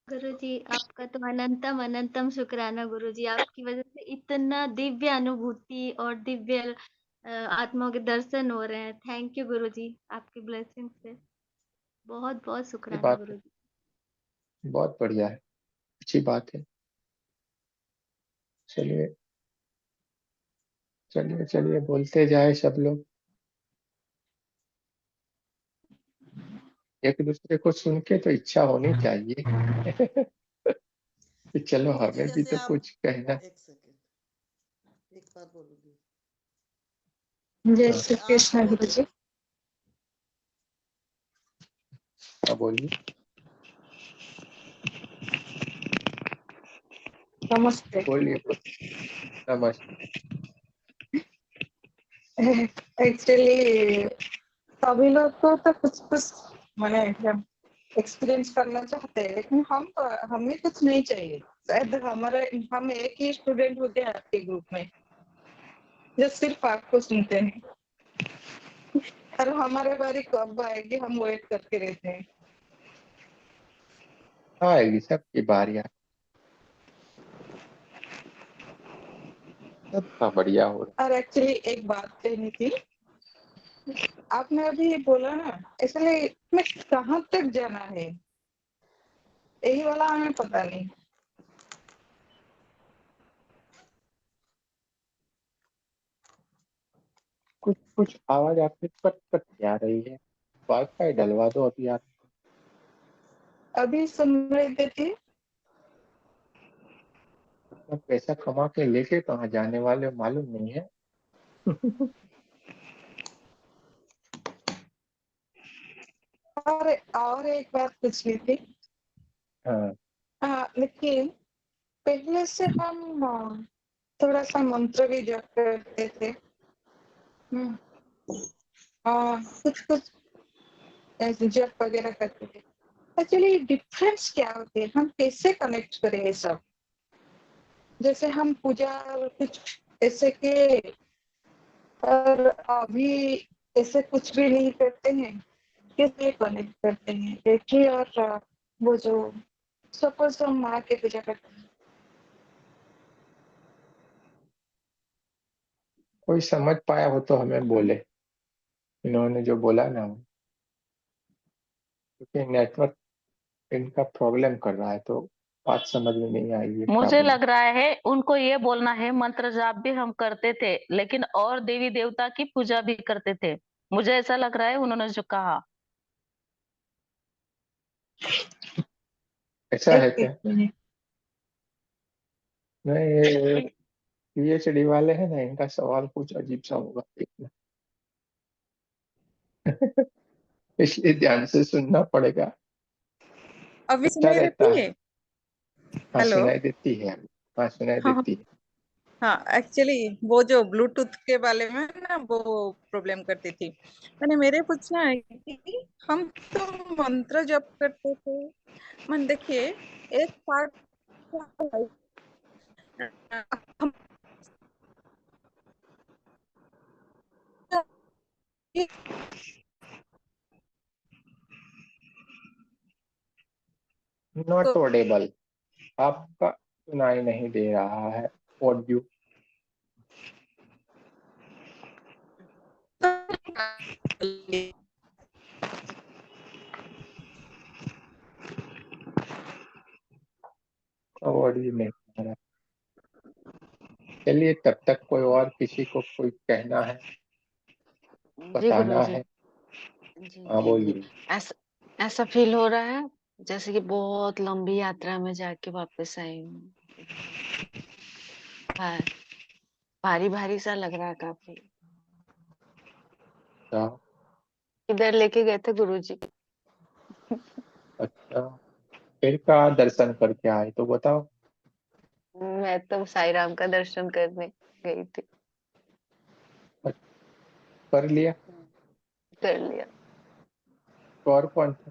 गुरुजी, आपका तो अनंतम अनंतम शुक्राना गुरुजी। आपकी वजह से इतना दिव्य अनुभूति और दिव्य आत्माओं के दर्शन हो रहे हैं। थैंक यू गुरुजी, आपकी ब्लेसिंग से बहुत बहुत ये शुक्राना बात है, गुरुजी। बहुत बढ़िया है, अच्छी बात है। चलिए चलिए चलिए, बोलते जाए सब लोग, एक दूसरे को सुन के तो इच्छा होनी चाहिए कि चलो गुरु जी हमें भी जैसे तो आप कुछ कहना। एक सेकंड, एक बार बोलूंगी। जय हाँ श्री जैसे आप कृष्ण बोल गुरु रहे जी। हाँ, बोलिए। नमस्ते। बोलिए नमस्ते। एक्चुअली सभी लोग को तो कुछ कुछ मैंने एक्सपीरियंस करना चाहते हैं, लेकिन हमें कुछ नहीं चाहिए। शायद हम एक ही स्टूडेंट होते हैं आपके ग्रुप में जो सिर्फ आपको सुनते हैं, और हमारे बारी कब आएगी हम वेट करके रहते हैं। आएगी सबकी बारी, सबका बढ़िया हो रहा और एक्चुअली एक बात कहनी थी, आपने अभी बोला ना, इसलिए मैं कहाँ तक जाना है यही वाला हमें पता नहीं। कुछ कुछ आवाज आपकी कट कट के आ रही है, वाईफाई डलवा दो अभी आप। अभी सुन रहे थे। अपना पैसा कमा के लेके कहाँ जाने वाले हो, मालूम नहीं है और एक बात पूछनी थी। हाँ लेकिन पहले से हम थोड़ा सा मंत्र भी जप करते थे। हम्म, कुछ कुछ ऐसे जप वगैरह करते थे। एक्चुअली डिफरेंस क्या होती है, हम कैसे कनेक्ट करें ये सब? जैसे हम पूजा और कुछ ऐसे के, और अभी ऐसे कुछ भी नहीं करते हैं, कैसे कनेक्ट करते हैं एक ही? और वो जो सपोज हम माँ की पूजा करते हैं। कोई समझ पाया हो तो हमें बोले, इन्होंने जो बोला ना, क्योंकि नेटवर्क इनका प्रॉब्लम कर रहा है तो बात समझ में नहीं आई है क्या मुझे बोले। लग रहा है उनको ये बोलना है मंत्र जाप भी हम करते थे, लेकिन और देवी देवता की पूजा भी करते थे। मुझे ऐसा लग रहा है उन्होंने जो कहा। ऐसा है क्या? एक मिनट। नहीं, ये PhD वाले हैं ना, इनका सवाल कुछ अजीब सा होगा देखना इसलिए ध्यान से सुनना पड़ेगा। अभी अच्छा सुनाई रहता देती है। है? हाँ, हेलो। सुनाई देती है। हाँ, सुनाई हाँ देती है। हाँ, एक्चुअली वो जो ब्लूटूथ के बारे में ना वो प्रॉब्लम करती थी। मैंने मेरे पूछना है कि हम तो मंत्र जप करते थे। मन देखिए, एक पार्ट हम नॉट ऑडिबल, आपका सुनाई नहीं दे रहा है ऑडियो। ऑडियो नहीं आ रहा। चलिए, तब तक कोई और किसी को कोई कहना है, जी बताना गुरुजी। है? जी हाँ, जी जी। बोलिए। ऐसा ऐसा फील हो रहा है जैसे कि बहुत लंबी यात्रा में जाके वापस आई हूँ। भा- भारी भारी सा लग रहा है काफी। अच्छा किधर लेके गए थे गुरुजी? अच्छा, फिर का दर्शन करके आए तो बताओ। मैं तो साई राम का दर्शन करने गई थी। कर लिया? कर लिया। तो और कौन था?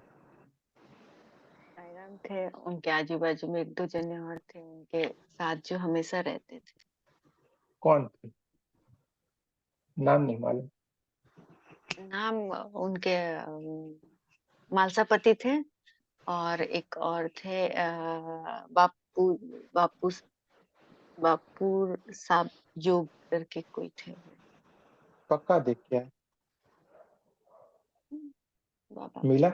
साई राम थे, उनके आजू बाजू में एक दो जने और थे उनके साथ जो हमेशा रहते थे। कौन थे? नाम नहीं मालूम। नाम उनके मालसापति थे और एक और थे बापू बापू बापू साहब योग करके कोई थे। पक्का देख के आए? बाबा मिला?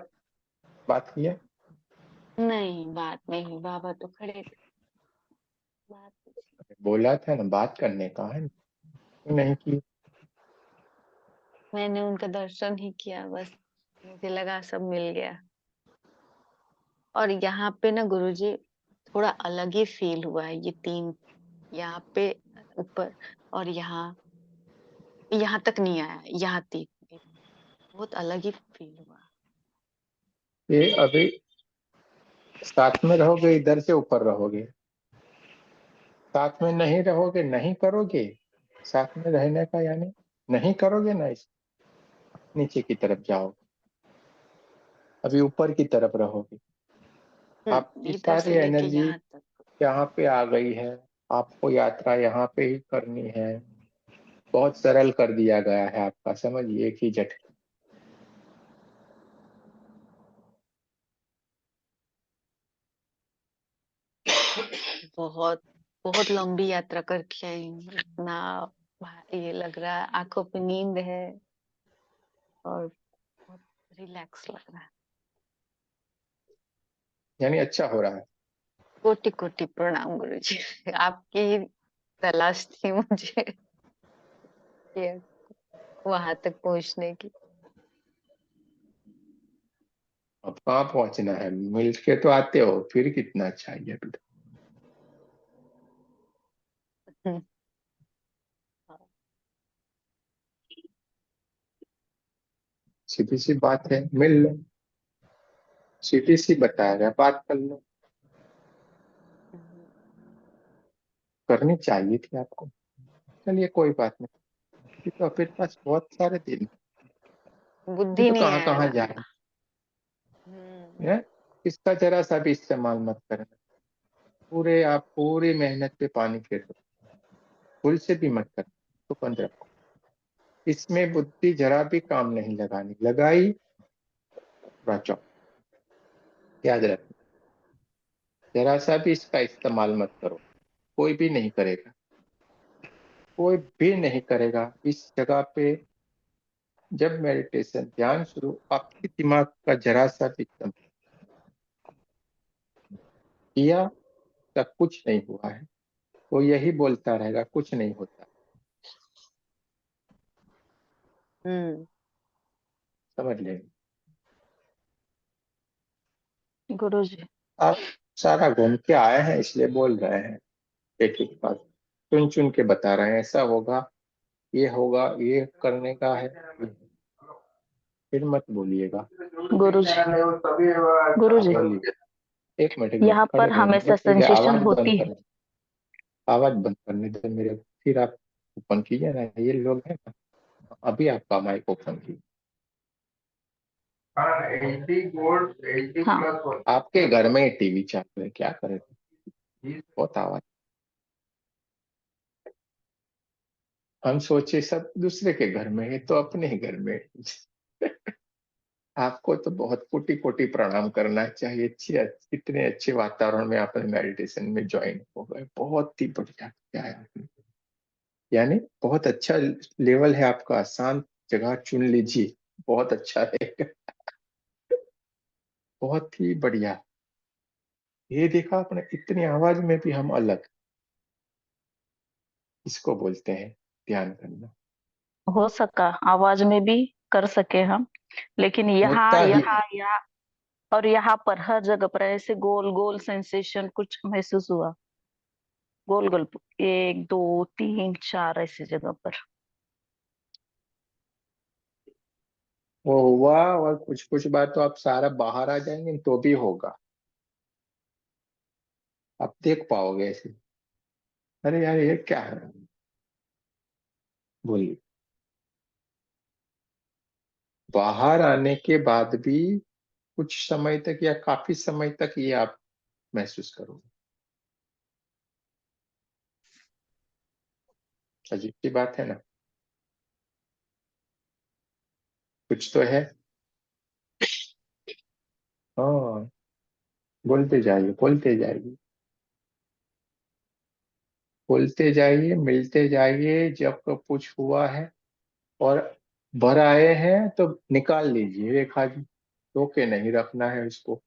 बात किया? नहीं, बात नहीं, बाबा तो खड़े थे। बात बोला था ना बात करने का है, नहीं की? मैंने उनका दर्शन ही किया, बस मुझे लगा सब मिल गया। और यहाँ पे ना गुरुजी थोड़ा अलग ही फील हुआ है, ये 3 यहाँ पे ऊपर और यहाँ यहाँ तक नहीं आया, यहाँ 3 बहुत अलग ही फील हुआ। ये अभी साथ में रहोगे, इधर से ऊपर रहोगे, साथ में नहीं रहोगे, नहीं करोगे। साथ में रहने का यानी नहीं करोगे ना, इस नीचे की तरफ जाओगे, अभी ऊपर की तरफ रहोगे। आपकी इधर सारी से लेके एनर्जी यहाँ तक। यहाँ पे आ गई है, आपको यात्रा यहाँ पे ही करनी है। बहुत सरल कर दिया गया है आपका, समझिए, एक ही झटके। बहुत बहुत लंबी यात्रा करके आई हूँ, इतना ये लग रहा है, आंखों पे नींद है और बहुत रिलैक्स लग रहा है। यानी अच्छा हो रहा है। कोटि कोटि प्रणाम गुरुजी। आपकी ही तलाश थी मुझे ये वहां तक पहुंचने की। अब कहाँ पहुंचना है, मिल के तो आते हो, फिर कितना चाहिए अभी तक। हम्म, सीधी सी बात है, मिल लो, सीधी सी बताया, बात कर लो। हम्म, करनी चाहिए थी आपको। चलिए कोई बात नहीं, अभी तो अपने पास बहुत सारे दिन, अभी बुद्धि तो नहीं कहाँ आ कहाँ रहा। जाए हम्म, है। इसका जरा सा भी इस्तेमाल मत करना, पूरे आप पूरी मेहनत पे पानी फेर दो, भूल से भी मत करना, तो बंद रखो। इसमें बुद्धि जरा भी काम नहीं लगानी, लगाई बचाओ, याद रखना। जरा सा भी इसका इस्तेमाल मत करो, कोई भी नहीं करेगा, कोई भी नहीं करेगा इस जगह पे। जब मेडिटेशन ध्यान शुरू, आपके दिमाग का जरा सा भी इस्तेमाल किया तब कुछ नहीं हुआ है, वो यही बोलता रहेगा कुछ नहीं होता। हम्म, समझ लेंगे गुरुजी। आप, सारा घूम के आए हैं इसलिए बोल रहे हैं, एक एक बात चुन चुन के बता रहे हैं, ऐसा होगा, ये होगा, ये करने का है, फिर मत बोलिएगा। गुरुजी। गुरुजी, बोलिए। एक मिनट यहाँ खड़े पर रहो, हमेशा मतलब पहले सेंसेशन आवाज बंद होती है। करना, आवाज बंद करने दो मेरे, फिर आप ओपन कीजिए ना, ये लोग हैं ना। अभी आपका माइक ओपन कीजिए। हाँ, आपके घर में टीवी चालू है, क्या करें, बहुत आवाज। हम सोचे सब दूसरे के घर में है, तो अपने ही घर में है। आपको तो बहुत कोटि कोटि प्रणाम करना चाहिए, इतने अच्छे वातावरण में आपने मेडिटेशन में ज्वाइन हो गए, बहुत ही बढ़िया किया है आपने। यानी बहुत अच्छा लेवल है आपका, शांत जगह चुन लीजिए, बहुत अच्छा रहेगा, बहुत ही बढ़िया। ये देखा आपने, इतनी आवाज में भी हम अलग, इसको बोलते हैं ध्यान करना। हो सका आवाज में भी कर सके हम, लेकिन यहाँ होता ही यहाँ यहाँ और यहाँ पर हर जगह पर ऐसे गोल गोल सेंसेशन कुछ महसूस हुआ। गोल गोल, 1 2 3 4 ऐसी जगह पर। वो हुआ, और कुछ कुछ बात तो आप सारा बाहर आ जाएंगे तो भी होगा, आप देख पाओगे ऐसे। अरे यार ये क्या है, बोलिए। बाहर आने के बाद भी कुछ समय तक या काफी समय तक ये आप महसूस करोगे। अजीब सी बात है ना, कुछ तो है। हाँ, बोलते जाइए, बोलते जाइए, बोलते जाइए, मिलते जाइए। जब कुछ हुआ है और भर आए हैं तो निकाल लीजिए रेखा जी, रोके नहीं रखना है उसको।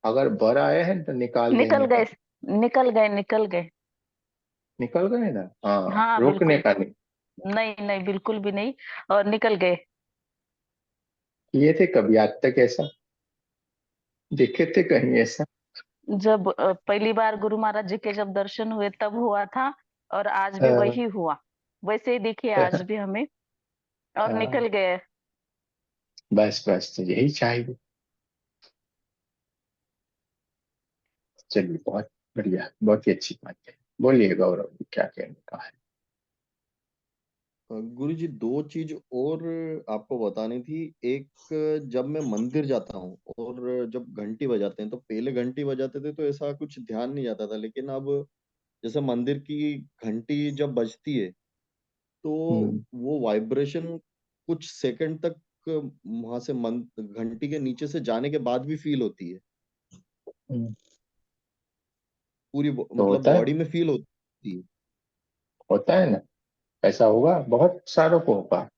अगर भर आए हैं तो निकाल निकल देने का। गए, निकल गए, निकल गए। निकल गए ना, हाँ, हाँ रोकने बिल्कुल। का नहीं। नहीं नहीं, बिल्कुल भी नहीं। और निकल गए। किए थे कभी आज तक ऐसा? देखे थे कहीं ऐसा? जब पहली बार गुरु महाराज जी के जब दर्शन हुए तब हुआ था। और आज भी हाँ, वही हुआ। वैसे ही दिखे आज भी हमें। और हाँ, निकल गए। बस बस, तो यही चाहिए। चलिए, बहुत बढ़िया, बहुत ही अच्छी बात है। बोलिए गौरव जी, क्या कहने का है? गुरु जी, दो चीज और आपको बतानी थी। एक, जब मैं मंदिर जाता हूँ और जब घंटी बजाते हैं, तो पहले घंटी बजाते थे तो ऐसा कुछ ध्यान नहीं जाता था, लेकिन अब जैसे मंदिर की घंटी जब बजती है तो हम्म, वो वाइब्रेशन कुछ सेकंड तक वहां से घंटी के नीचे से जाने के बाद भी फील होती है। हम्म, पूरी तो मतलब होता है, बॉडी में फील होती है। होता है ना। ऐसा होगा, बहुत सारों को होगा।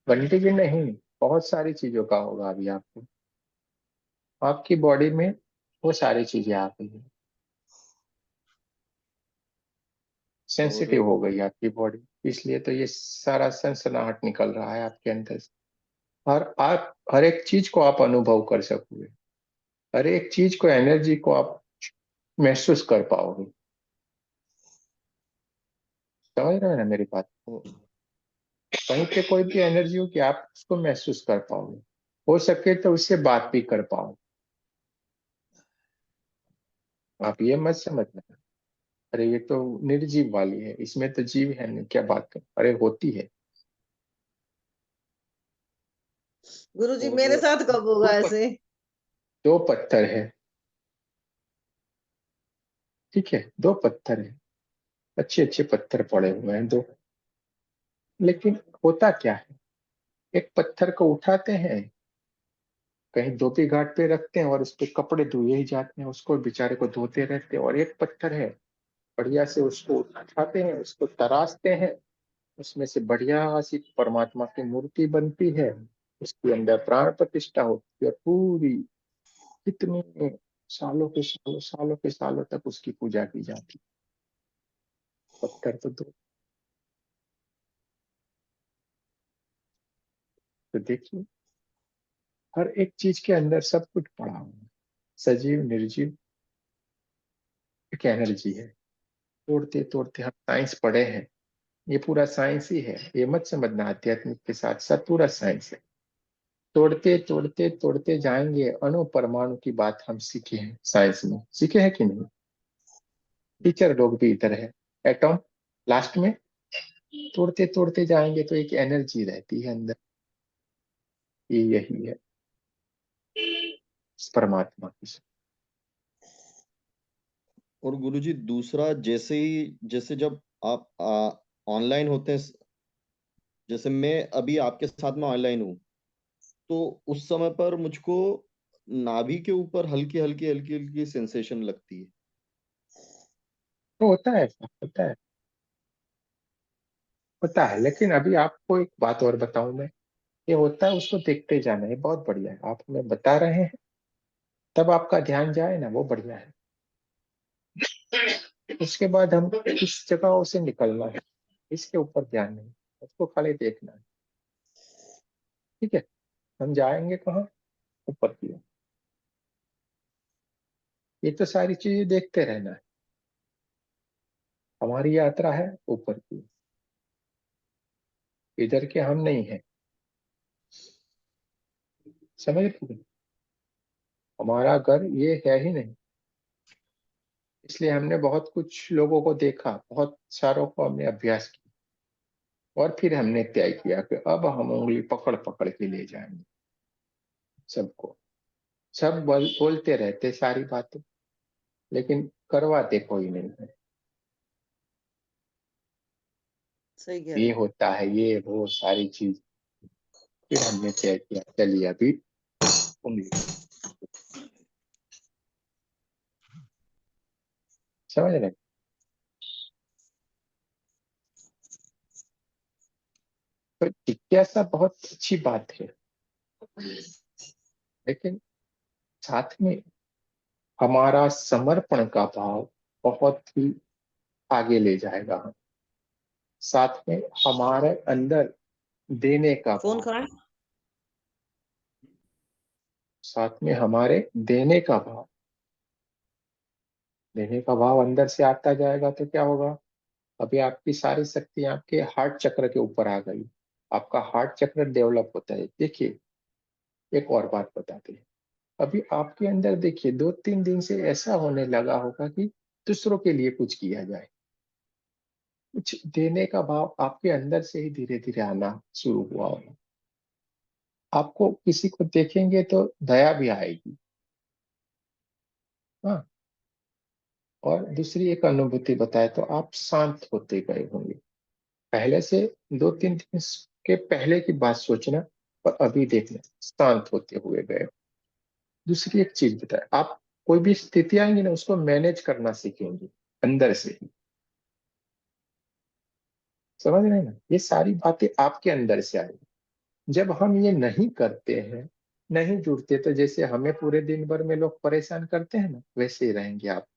घंटे की नहीं, बहुत सारी चीजों का होगा अभी आपको। आपकी बॉडी में वो सारी चीजें आ गई है, सेंसिटिव और हो गई है आपकी बॉडी। इसलिए तो ये सारा सनसनाहट निकल रहा है आपके अंदर से। और आप हर एक चीज को आप अनुभव कर सकोगे, हर एक चीज को, एनर्जी को आप महसूस कर पाओगे। समझ रहे हैं ना मेरी बात? कहीं पे कोई भी एनर्जी हो कि आप उसको महसूस कर पाओगे, हो सके तो उससे बात भी कर पाओ। आप ये मत समझना, अरे ये तो निर्जीव वाली है, इसमें तो जीव है नहीं, क्या बात कर, अरे होती है। गुरुजी मेरे और साथ कब दो होगा पत, ऐसे? दो पत्थर है, ठीक है, दो पत्थर है, अच्छे अच्छे पत्थर पड़े हुए हैं दो। लेकिन होता क्या है, एक पत्थर को उठाते हैं, कहीं धोबी घाट पे रखते हैं और उस पे कपड़े धोए ही जाते हैं, उसको बेचारे को धोते रहते हैं। और एक पत्थर है, बढ़िया से उसको उठाते हैं, उसको तराशते हैं, उसमें से बढ़िया सी परमात्मा की मूर्ति बनती है, उसके अंदर प्राण प्रतिष्ठा होती है, और पूरी कितने सालों के सालों, सालों के सालों तक उसकी पूजा की जाती है। पत्थर तो दो। तो देखिए, हर एक चीज के अंदर सब कुछ पड़ा हुआ है, सजीव निर्जीव, एक एनर्जी है। तोड़ते तोड़ते हम साइंस पढ़े हैं, ये पूरा साइंस ही है, ये मत समझना आध्यात्मिक के साथ साथ पूरा साइंस है। तोड़ते तोड़ते तोड़ते जाएंगे, अणु परमाणु की बात हम सीखे हैं, साइंस में सीखे हैं कि नहीं? टीचर लोग भी इधर है, एटॉम, लास्ट में तोड़ते तोड़ते जाएंगे तो एक एनर्जी रहती है अंदर, ये यही है इस परमात्मा की। और गुरुजी, दूसरा, जैसे ही जैसे जब आप ऑनलाइन होते हैं, जैसे मैं अभी आपके साथ में ऑनलाइन हूँ, तो उस समय पर मुझको नाभि के ऊपर हल्की हल्की हल्की हल्की सेंसेशन लगती है। तो होता है, ऐसा होता है, होता है। लेकिन अभी आपको एक बात और बताऊं मैं, ये होता है उसको देखते जाना, ये बहुत बढ़िया है। आप हमें बता रहे हैं, तब आपका ध्यान जाए ना, वो बढ़िया है। उसके बाद हम इस जगह से निकलना है, इसके ऊपर ध्यान नहीं, उसको खाली देखना है, ठीक है। हम जाएंगे कहाँ? ऊपर की ओर। ये तो सारी चीजें देखते रहना है, हमारी यात्रा है ऊपर की ओर। इधर के हम नहीं है, समझ रहे हैं? हमारा घर ये है ही नहीं। इसलिए हमने बहुत कुछ लोगों को देखा, बहुत सारों को हमने अभ्यास किया, और फिर हमने तय किया कि अब हम उंगली पकड़ पकड़ के ले जाएंगे सबको। सब बोलते रहते सारी बातें, लेकिन करवाते कोई नहीं है। सही कह ये रहे होता है, ये वो सारी चीज। फिर हमने तय किया चलिए अभी उंगली, समझ रहे हैं? तो जिज्ञासा बहुत अच्छी बात है, लेकिन साथ में हमारा समर्पण का भाव बहुत ही आगे ले जाएगा हम। साथ में हमारे अंदर देने का फोन भाव, कहाँ है? साथ में हमारे देने का भाव, देने का भाव अंदर से आता जाएगा तो क्या होगा? अभी आपकी सारी शक्ति आपके हार्ट चक्र के ऊपर आ गई, आपका हार्ट चक्र डेवलप होता है। देखिए एक और बात बताते हैं, अभी आपके अंदर देखिए 2-3 दिन से ऐसा होने लगा होगा कि दूसरों के लिए कुछ किया जाए, कुछ देने का भाव आपके अंदर से ही धीरे धीरे आना शुरू हुआ होगा। आपको किसी को देखेंगे तो दया भी आएगी। हाँ, और दूसरी एक अनुभूति बताए तो आप शांत होते गए होंगे। पहले से 2-3 दिन के पहले की बात सोचना और अभी देखना, शांत होते हुए गए। दूसरी एक चीज बताए, आप कोई भी स्थिति आएंगी ना उसको मैनेज करना सीखेंगे अंदर से ही। समझ रहे हैं ना? ये सारी बातें आपके अंदर से आएगी। जब हम ये नहीं करते हैं, नहीं जुड़ते, तो जैसे हमें पूरे दिन भर में लोग परेशान करते हैं ना, वैसे ही रहेंगे आप।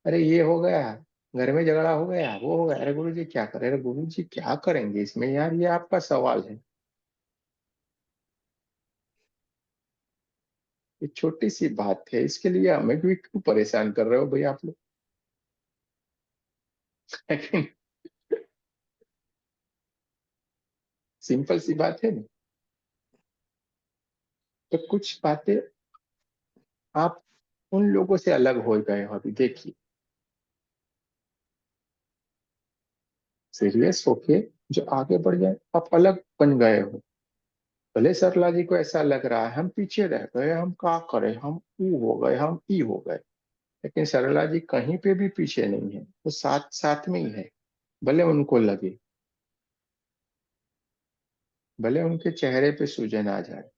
अरे ये हो गया, घर में झगड़ा हो गया, वो हो गया, अरे गुरु जी क्या करें? अरे गुरु जी क्या करेंगे इसमें यार, ये आपका सवाल है। ये छोटी सी बात है, इसके लिए हमें भी क्यों परेशान कर रहे हो भाई आप लोग? लेकिन सिंपल सी बात है ना। तो कुछ बातें आप उन लोगों से अलग हो गए हो। अभी देखिए सीरियस होके जो आगे बढ़ जाए, आप अलग बन गए हो। भले सरला जी को ऐसा लग रहा है हम पीछे रह गए, हम क्या करें, हम ऊ हो गए, हम ई हो गए, लेकिन सरला जी कहीं पे भी पीछे नहीं है, वो साथ साथ में ही है। भले उनको लगे, भले उनके चेहरे पे सूजन आ जाए,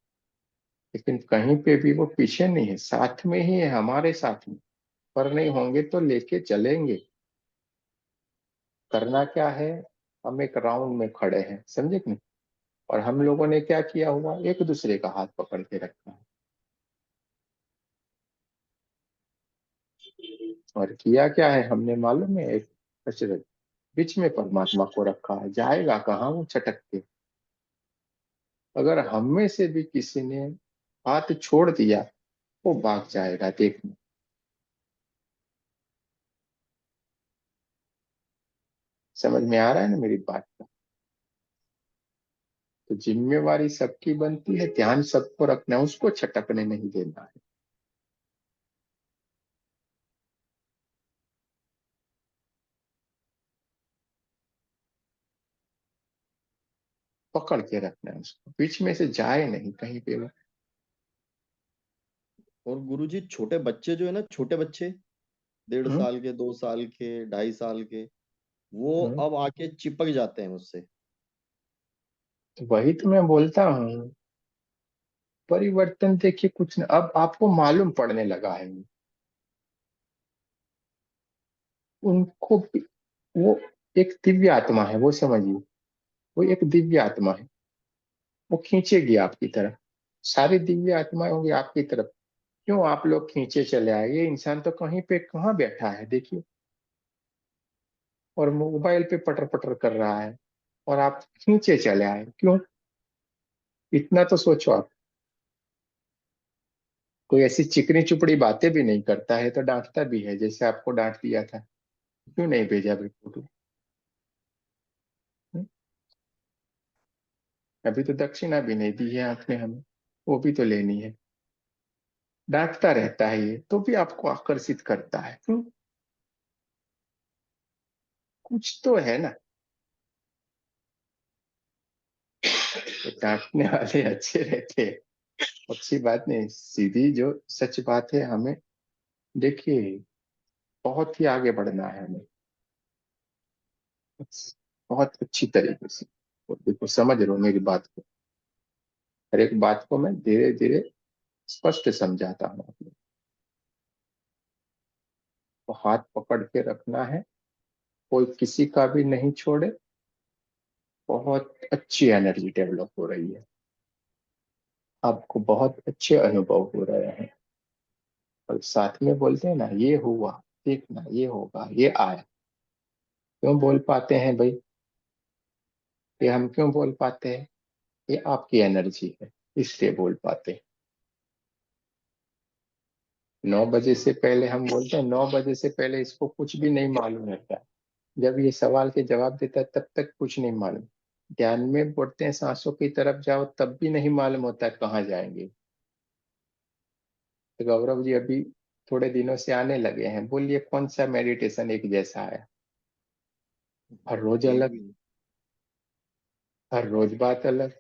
लेकिन कहीं पे भी वो पीछे नहीं है, साथ में ही है, हमारे साथ में। पर नहीं होंगे तो लेके चलेंगे। करना क्या है, हम एक राउंड में खड़े हैं, समझे कि नहीं? और हम लोगों ने क्या किया हुआ, एक दूसरे का हाथ पकड़ के रखा है। और किया क्या है हमने मालूम है? एक अचरज बीच में परमात्मा को रखा है, जाएगा कहाँ वो छटक के? अगर हम में से भी किसी ने हाथ छोड़ दिया, वो भाग जाएगा, देखना। समझ में आ रहा है ना मेरी बात का? तो जिम्मेवारी सबकी बनती है, ध्यान सबको रखना है, उसको छटकने नहीं देना है। पकड़ के रखना है उसको, बीच में से जाए नहीं कहीं पे वो। और गुरुजी छोटे बच्चे जो है ना, छोटे बच्चे 1.5 साल के, 2 साल के, 2.5 साल के, वो हम्म, अब आके चिपक जाते हैं मुझसे। तो वही तो मैं बोलता हूँ, परिवर्तन देखिए कुछ न, अब आपको मालूम पड़ने लगा है। उनको वो एक दिव्य आत्मा है, वो समझिए, वो एक दिव्य आत्मा है, वो खींचेगी आपकी तरफ। सारी दिव्य आत्माएं होंगी आपकी तरफ। क्यों आप लोग खींचे चले आए? ये इंसान तो कहीं पे कहाँ बैठा है देखिए, और मोबाइल पे पटर पटर कर रहा है, और आप खींचे चले आए क्यों? इतना तो सोचो आप। कोई ऐसी चिकनी चुपड़ी बातें भी नहीं करता है तो डांटता भी है, जैसे आपको डांट दिया था, क्यों नहीं भेजा भाई फोटो? हम्म? अभी तो दक्षिणा भी नहीं दी है आपने हमें, वो भी तो लेनी है। डांटता रहता है ये तो भी आपको आकर्षित करता है, क्यों? कुछ तो है ना। तो डांटने वाले अच्छे रहते हैं, अच्छी बात नहीं, सीधी जो सच बात है हमें। देखिए बहुत ही आगे बढ़ना है हमें। बहुत अच्छी तरीके से। और देखो समझ रहे हो मेरी बात को, हर एक बात को मैं धीरे धीरे स्पष्ट समझाता हूँ आपको। तो हाथ पकड़ के रखना है, कोई किसी का भी नहीं छोड़े। बहुत अच्छी एनर्जी डेवलप हो रही है, आपको बहुत अच्छे अनुभव हो रहे हैं। और साथ में बोलते हैं ना, ये हुआ, देखना ये होगा, ये आया। क्यों बोल पाते हैं भाई? ये हम क्यों बोल पाते हैं? ये आपकी एनर्जी है, इसलिए बोल पाते हैं। 9 बजे से पहले हम बोलते हैं, 9 बजे से पहले इसको कुछ भी नहीं मालूम रहता है। जब ये सवाल के जवाब देता है तब तक कुछ नहीं मालूम। ध्यान में बोलते हैं सांसों की तरफ जाओ, तब भी नहीं मालूम होता है कहाँ जाएंगे। तो गौरव जी अभी थोड़े दिनों से आने लगे हैं, बोलिए कौन सा मेडिटेशन एक जैसा है? हर रोज अलग, हर रोज बात अलग।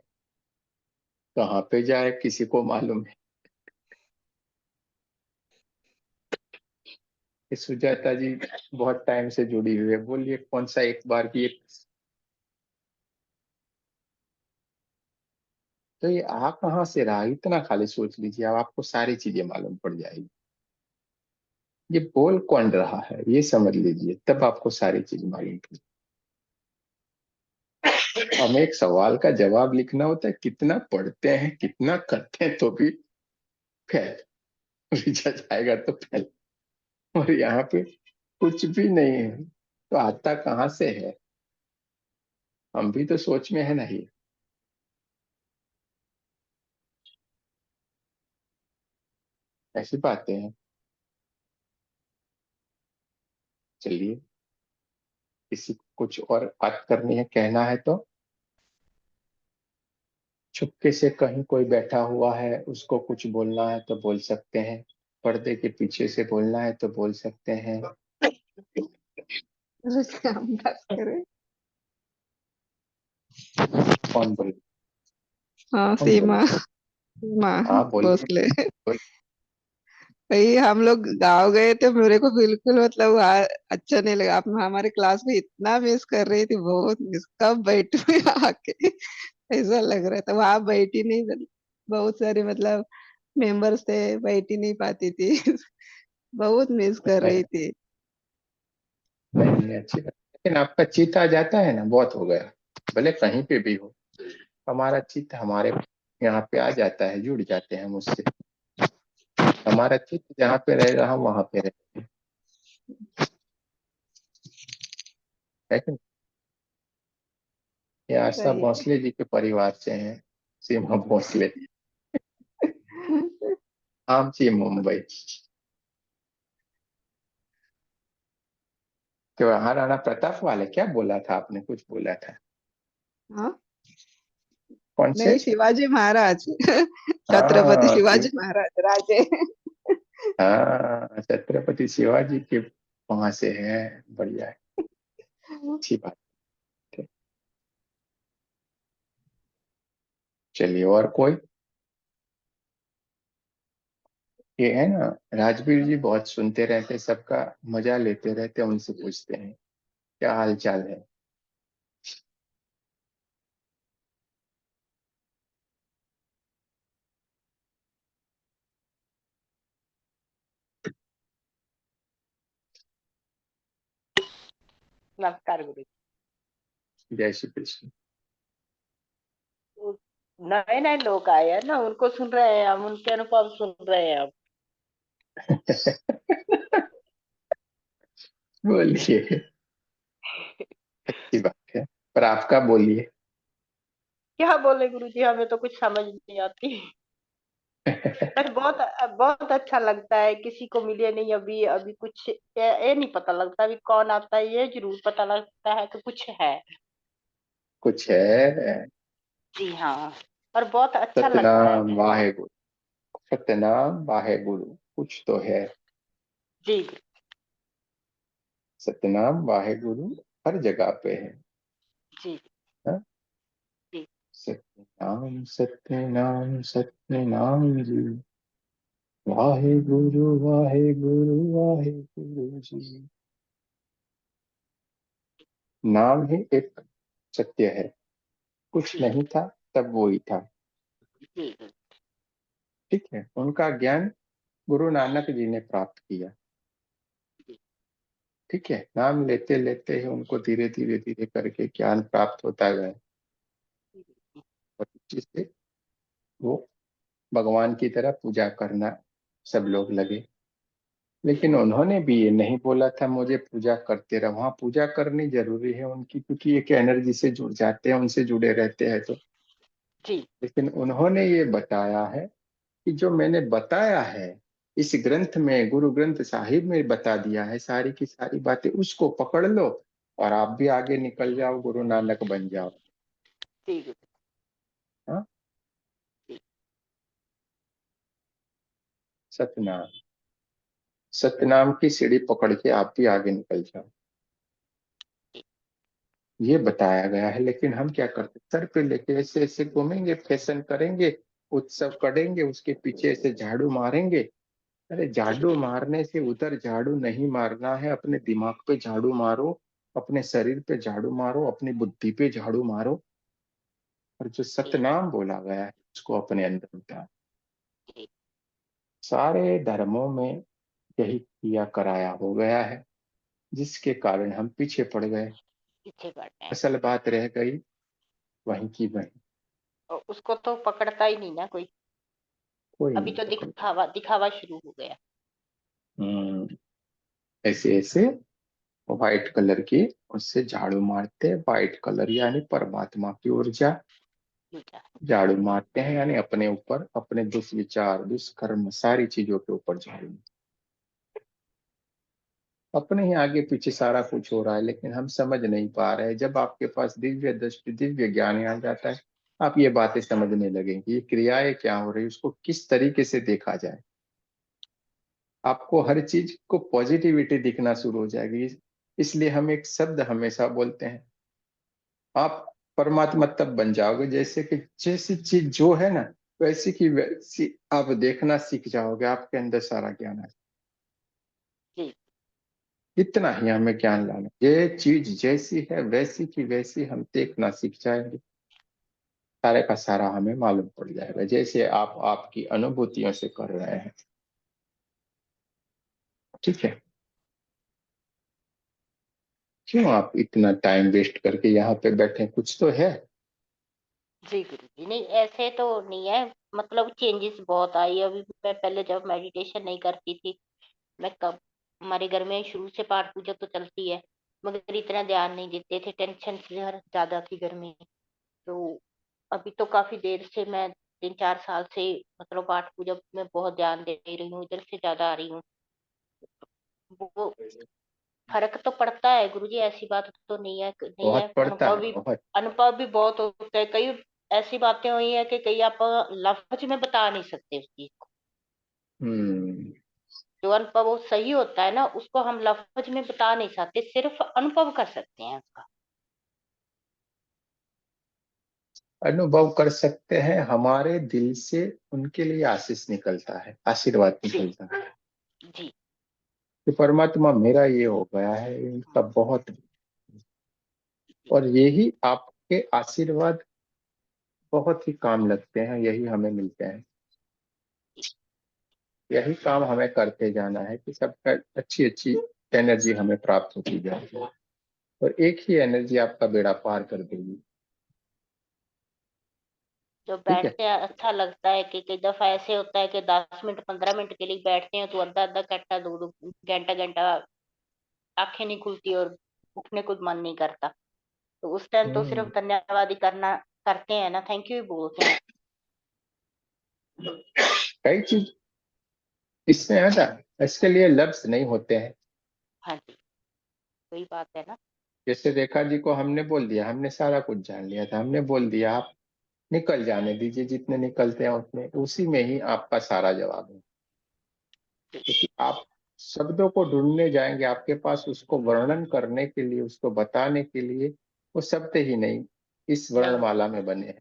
कहाँ पे जाए किसी को मालूम है। ये सुजाता जी बहुत टाइम से जुड़ी हुई है, बोलिए कौन सा एक बार भी एक। तो ये आ कहाँ से रहा, इतना खाली सोच लीजिए, अब आपको सारी चीजें मालूम पड़ जाएगी। ये बोल कौन रहा है ये समझ लीजिए, तब आपको सारी चीज मालूम पड़। हमें एक सवाल का जवाब लिखना होता है, कितना पढ़ते हैं कितना करते हैं तो भी फेल। रिजल्ट आएगा तो फेल। और यहाँ पे कुछ भी नहीं है, तो आता कहाँ से है? हम भी तो सोच में है नहीं। ऐसी बातें हैं। चलिए, किसी को कुछ और बात करनी है, कहना है तो। चुपके से कहीं कोई बैठा हुआ है, उसको कुछ बोलना है तो बोल सकते हैं। पर्दे के पीछे से बोलना है तो बोल सकते हैं। हम बात करें। कौन बोले? हाँ, कौन बोले? सीमा सीमा हाँ बोलिए भोसले। बोलिए। भाई हम लोग गाँव गए थे, मेरे को बिल्कुल मतलब वहाँ अच्छा नहीं लगा। आप हमारे क्लास में इतना मिस कर रही थी, बहुत मिस। कब बैठू मैं आके, ऐसा लग रहा था। वहां बैठी नहीं, बहुत सारे मतलब मेंबर्स थे, बैठ ही नहीं पाती थी। बहुत मिस कर नहीं रही थी। नहीं, अच्छी बात। लेकिन आपका चित्त आ जाता है ना, बहुत हो गया। भले कहीं पे भी हो, हमारा चित्त हमारे यहाँ पे आ जाता है, जुड़ जाते हैं हम उससे। हमारा चित्त जहाँ पे रहेगा हम वहां पे रहेंगे, है कि नहीं? ये आशा सही है। भोसले जी के परिवार से हैं, सीमा भोसले। आमची मुंबई। तो महाराणा प्रताप वाले क्या बोला था आपने, कुछ बोला था? हाँ, कौन से? नहीं, शिवाजी महाराज। छत्रपति हाँ शिवाजी महाराज राजे। हाँ, छत्रपति शिवाजी के वहां से है। बढ़िया है, अच्छी बात है। चलिए, और कोई? ये है ना, राजवीर जी बहुत सुनते रहते, सबका मजा लेते रहते, उनसे पूछते हैं क्या हाल चाल है। नमस्कार गुरु जय श्री कृष्ण। जी। नए नए लोग आए हैं ना, उनको सुन रहे हैं हम, उनके अनुभव सुन रहे हैं हम। बोलिए, अच्छी बात है, पर आपका बोलिए। क्या बोले गुरु जी, हमें तो कुछ समझ नहीं आती। बस बहुत बहुत अच्छा लगता है। किसी को मिले नहीं अभी, अभी कुछ ये नहीं पता लगता अभी कौन आता है। ये जरूर पता लगता है कि कुछ है। कुछ है। जी हाँ, और बहुत अच्छा लगता है। सतनाम वाहे गुरु, सतनाम वाहे गुरु, कुछ तो है। जी सतनाम वाहे गुरु हर जगह पे है। जी हाँ? जी। सतनाम सतनाम सतनाम जी, वाहे गुरु वाहे गुरु वाहे गुरु जी। नाम ही एक सत्य है, कुछ नहीं था तब वो ही था। जी गुरु ठीक है, उनका ज्ञान गुरु नानक जी ने प्राप्त किया। ठीक है, नाम लेते लेते ही उनको धीरे धीरे धीरे करके ज्ञान प्राप्त होता गया और इसी से वो भगवान की तरह पूजा करना सब लोग लगे। लेकिन उन्होंने भी ये नहीं बोला था मुझे पूजा करते रहो। हाँ, पूजा करनी जरूरी है उनकी, क्योंकि एक एनर्जी से जुड़ जाते हैं, उनसे जुड़े रहते हैं तो। जी लेकिन उन्होंने ये बताया है कि जो मैंने बताया है इस ग्रंथ में, गुरु ग्रंथ साहिब में बता दिया है, सारी की सारी बातें उसको पकड़ लो और आप भी आगे निकल जाओ, गुरु नानक बन जाओ। जी गुरु हाँ, जी सतनाम, सतनाम की सीढ़ी पकड़ के आप भी आगे निकल जाओ, ये बताया गया है। लेकिन हम क्या करते, सर पे लेके ऐसे ऐसे घूमेंगे, फैशन करेंगे, उत्सव करेंगे, उसके पीछे ऐसे झाड़ू मारेंगे। अरे झाड़ू मारने से उधर झाड़ू नहीं मारना है, अपने दिमाग पे झाड़ू मारो, अपने शरीर पे झाड़ू मारो, अपनी बुद्धि पे झाड़ू मारो, और जो जी सतनाम बोला गया है उसको अपने अंदर उतारो। जी सारे धर्मों में यही किया कराया हो गया है, जिसके कारण हम पीछे पड़ गए। पीछे बढ़ना है असल बात रह गई वहीं की वहीं, और उसको तो पकड़ता ही नहीं ना कोई। कोई अभी नहीं तो पकड़ता। दिखावा दिखावा शुरू हो गया। ऐसे ऐसे व्हाइट कलर की उससे झाड़ू मारते, व्हाइट कलर यानी परमात्मा की ऊर्जा, पूजा झाड़ू मारते हैं यानी अपने ऊपर, अपने दुष्विचार दुष्कर्म सारी चीजों के ऊपर झाड़ू। अपने ही आगे पीछे सारा कुछ हो रहा है, लेकिन हम समझ नहीं पा रहे। जब आपके पास दिव्य दृष्टि दिव्य ज्ञान आ जाता है, आप ये बातें समझने लगेंगी, ये क्रियाएं क्या हो रही है, उसको किस तरीके से देखा जाए। आपको हर चीज को पॉजिटिविटी दिखना शुरू हो जाएगी। इसलिए हम एक शब्द हमेशा बोलते हैं, आप परमात्मा तब बन जाओगे जैसे कि जैसी चीज जो है ना वैसी की वैसी आप देखना सीख जाओगे, आपके अंदर सारा ज्ञान आ जी जाएगा। इतना ही हमें ज्ञान लाना, ये चीज जैसी है वैसी की वैसी हम देखना सीख जाएंगे, सारे का सारा हमें मालूम पड़ जाएगा, जैसे आप आपकी अनुभूतियों से कर रहे हैं। ठीक है, क्यों आप इतना टाइम वेस्ट करके यहाँ पे बैठे, कुछ तो है। जी गुरु जी नहीं ऐसे तो नहीं है। मतलब चेंजेस बहुत आई अभी। मैं पहले जब मेडिटेशन नहीं करती थी, मैं कब हमारे घर में शुरू से पाठ पूजा तो चलती है, मगर इतना ध्यान नहीं देते थे, टेंशन ज्यादा थी घर में। तो अभी तो काफी देर से मैं 3-4 साल से मतलब पाठ पूजा में बहुत ध्यान दे रही हूँ, इधर से ज्यादा आ रही हूँ। वो फर्क तो पड़ता है गुरुजी, ऐसी बात तो नहीं है। बहुत पड़ता है बहुत। अनुभव भी बहुत होता है। कई ऐसी बातें हुई है कि कई आप लफ्ज में बता नहीं सकते उस चीज को। हम्म। जो अनुभव वो सही होता है ना, उसको हम लफ्ज में बता नहीं सकते, सिर्फ अनुभव कर सकते हैं उसका। अनुभव कर सकते हैं, हमारे दिल से उनके लिए आशीष निकलता है, आशीर्वाद जी निकलता है जी कि परमात्मा मेरा ये हो गया है, इनका बहुत। और यही आपके आशीर्वाद बहुत ही काम लगते हैं, यही हमें मिलते हैं। यही काम हमें करते जाना है कि सबका अच्छी अच्छी एनर्जी हमें प्राप्त होती जाए और एक ही एनर्जी आपका बेड़ा पार कर देगी। जो ठीक है। बैठते हैं अच्छा लगता है कि कई दफा ऐसे होता है कि 10 मिनट 15 मिनट के लिए बैठते हैं तो आधा आधा घंटा 2-2 घंटा घंटा आंखें नहीं खुलती और उठने को मन नहीं करता। तो उस टाइम तो हम्म। सिर्फ धन्यवाद ही करना करते हैं ना, थैंक यू ही बोलते हैं। कई चीज इसमें है ना, इसके लिए लफ्ज नहीं होते हैं। हाँ जी वही बात है ना। जैसे रेखा जी को हमने बोल दिया, हमने सारा कुछ जान लिया था, हमने बोल दिया आप निकल जाने दीजिए, जितने निकलते हैं उतने, उसी में ही आपका सारा जवाब है। क्योंकि आप शब्दों को ढूंढने जाएंगे, आपके पास उसको वर्णन करने के लिए, उसको बताने के लिए वो शब्द ही नहीं इस नहीं वर्णमाला में बने हैं।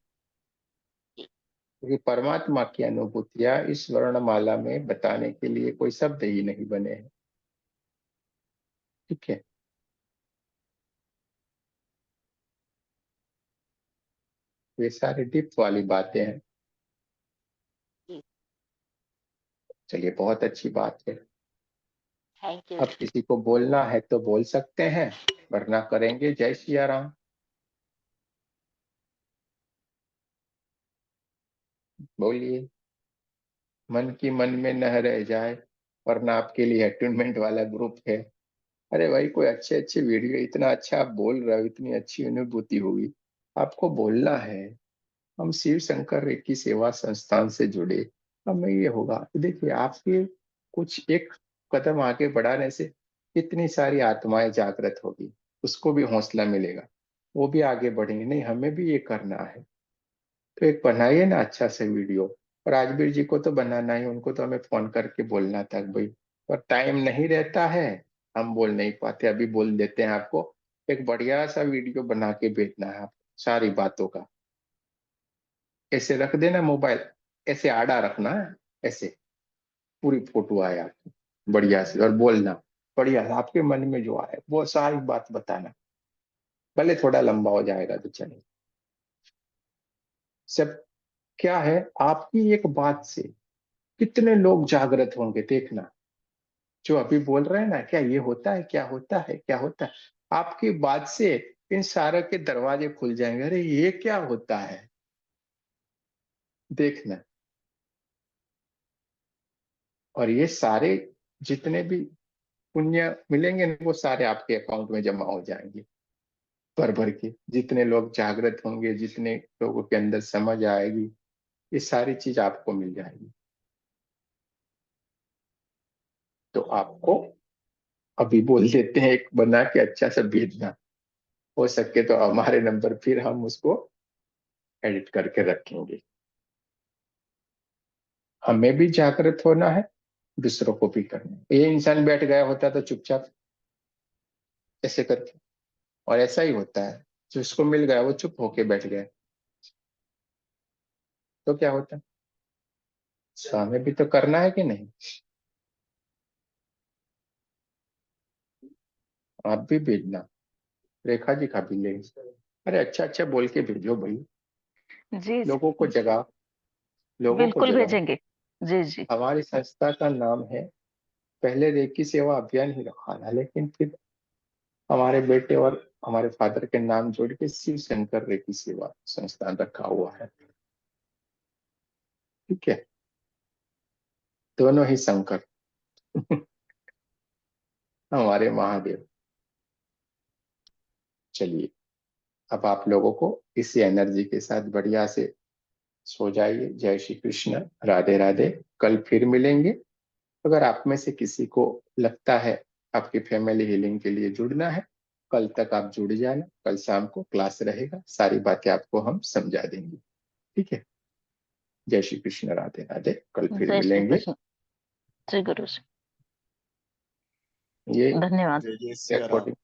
जी क्योंकि परमात्मा की अनुभूतियां इस वर्णमाला में बताने के लिए कोई शब्द ही नहीं बने हैं। ठीक है। ये सारी डिप वाली बातें हैं। चलिए, बहुत अच्छी बात है। Thank you. अब किसी को बोलना है तो बोल सकते हैं, वरना करेंगे जय सिया राम। बोलिए, मन की मन में न रह जाए, वरना आपके लिए अटूनमेंट वाला ग्रुप है। अरे भाई, कोई अच्छे अच्छे वीडियो, इतना अच्छा आप बोल रहे हो, इतनी अच्छी अनुभूति होगी, आपको बोलना है। हम शिव शंकर रेकी सेवा संस्थान से जुड़े, हमें ये होगा कि देखिए, आपके कुछ एक कदम आगे बढ़ाने से इतनी सारी आत्माएं जागृत होगी, उसको भी हौसला मिलेगा, वो भी आगे बढ़ेंगे। नहीं, हमें भी ये करना है, तो एक बनाइए ना अच्छा सा वीडियो। और राजवीर जी को तो बनाना ही, उनको तो हमें फोन करके बोलना था भाई, और टाइम नहीं रहता है, हम बोल नहीं पाते। अभी बोल देते हैं आपको, एक बढ़िया सा वीडियो बना के भेजना है आप, सारी बातों का। ऐसे रख देना मोबाइल, ऐसे आड़ा रखना है, ऐसे पूरी फोटो आए आपकी बढ़िया से, और बोलना बढ़िया से, आपके मन में जो आए वो सारी बात बताना। भले थोड़ा लंबा हो जाएगा तो चले। सब क्या है, आपकी एक बात से कितने लोग जागृत होंगे, देखना। जो अभी बोल रहे हैं ना, क्या ये होता है, क्या होता है, क्या होता है, आपकी बात से इन सारे के दरवाजे खुल जाएंगे। अरे ये क्या होता है, देखना। और ये सारे जितने भी पुण्य मिलेंगे ना, वो सारे आपके अकाउंट में जमा हो जाएंगे, भर भर के। जितने लोग जागृत होंगे, जितने लोगों के अंदर समझ आएगी, ये सारी चीज आपको मिल जाएगी। तो आपको अभी बोल देते हैं, एक बना के अच्छा सा भेजना। हो सके तो हमारे नंबर, फिर हम उसको एडिट करके रखेंगे। हमें भी जागृत होना है, दूसरों को भी करना है। ये इंसान बैठ गया होता तो चुपचाप ऐसे करके, और ऐसा ही होता है, जिसको मिल गया वो चुप होके बैठ गया, तो क्या होता है। तो हमें भी तो करना है कि नहीं। आप भी भेजना, रेखा जी का भी ले। अरे अच्छा अच्छा बोल के भेजो भाई, जी जी, लोगों को जगा, लोगों को बिल्कुल जगाओ। भेजेंगे। जी जी। हमारी संस्था का नाम है, पहले रेकी सेवा अभियान ही रखा था, लेकिन फिर हमारे बेटे और हमारे फादर के नाम जोड़ के शिव शंकर रेकी सेवा संस्थान रखा हुआ है। ठीक है, दोनों ही शंकर हमारे महादेव। चलिए, अब आप लोगों को इसी एनर्जी के साथ बढ़िया से सो जाइए। जय श्री कृष्ण, राधे राधे। कल फिर मिलेंगे। अगर आप में से किसी को लगता है आपकी फैमिली हीलिंग के लिए जुड़ना है, कल तक आप जुड़ जाना। कल शाम को क्लास रहेगा, सारी बातें आपको हम समझा देंगे। ठीक है, जय श्री कृष्ण, राधे राधे। कल फिर जय श्री मिलेंगे। कृष्ण। जी गुरु जी, ये धन्यवाद। जय जय सिया राम। रिकॉर्डिंग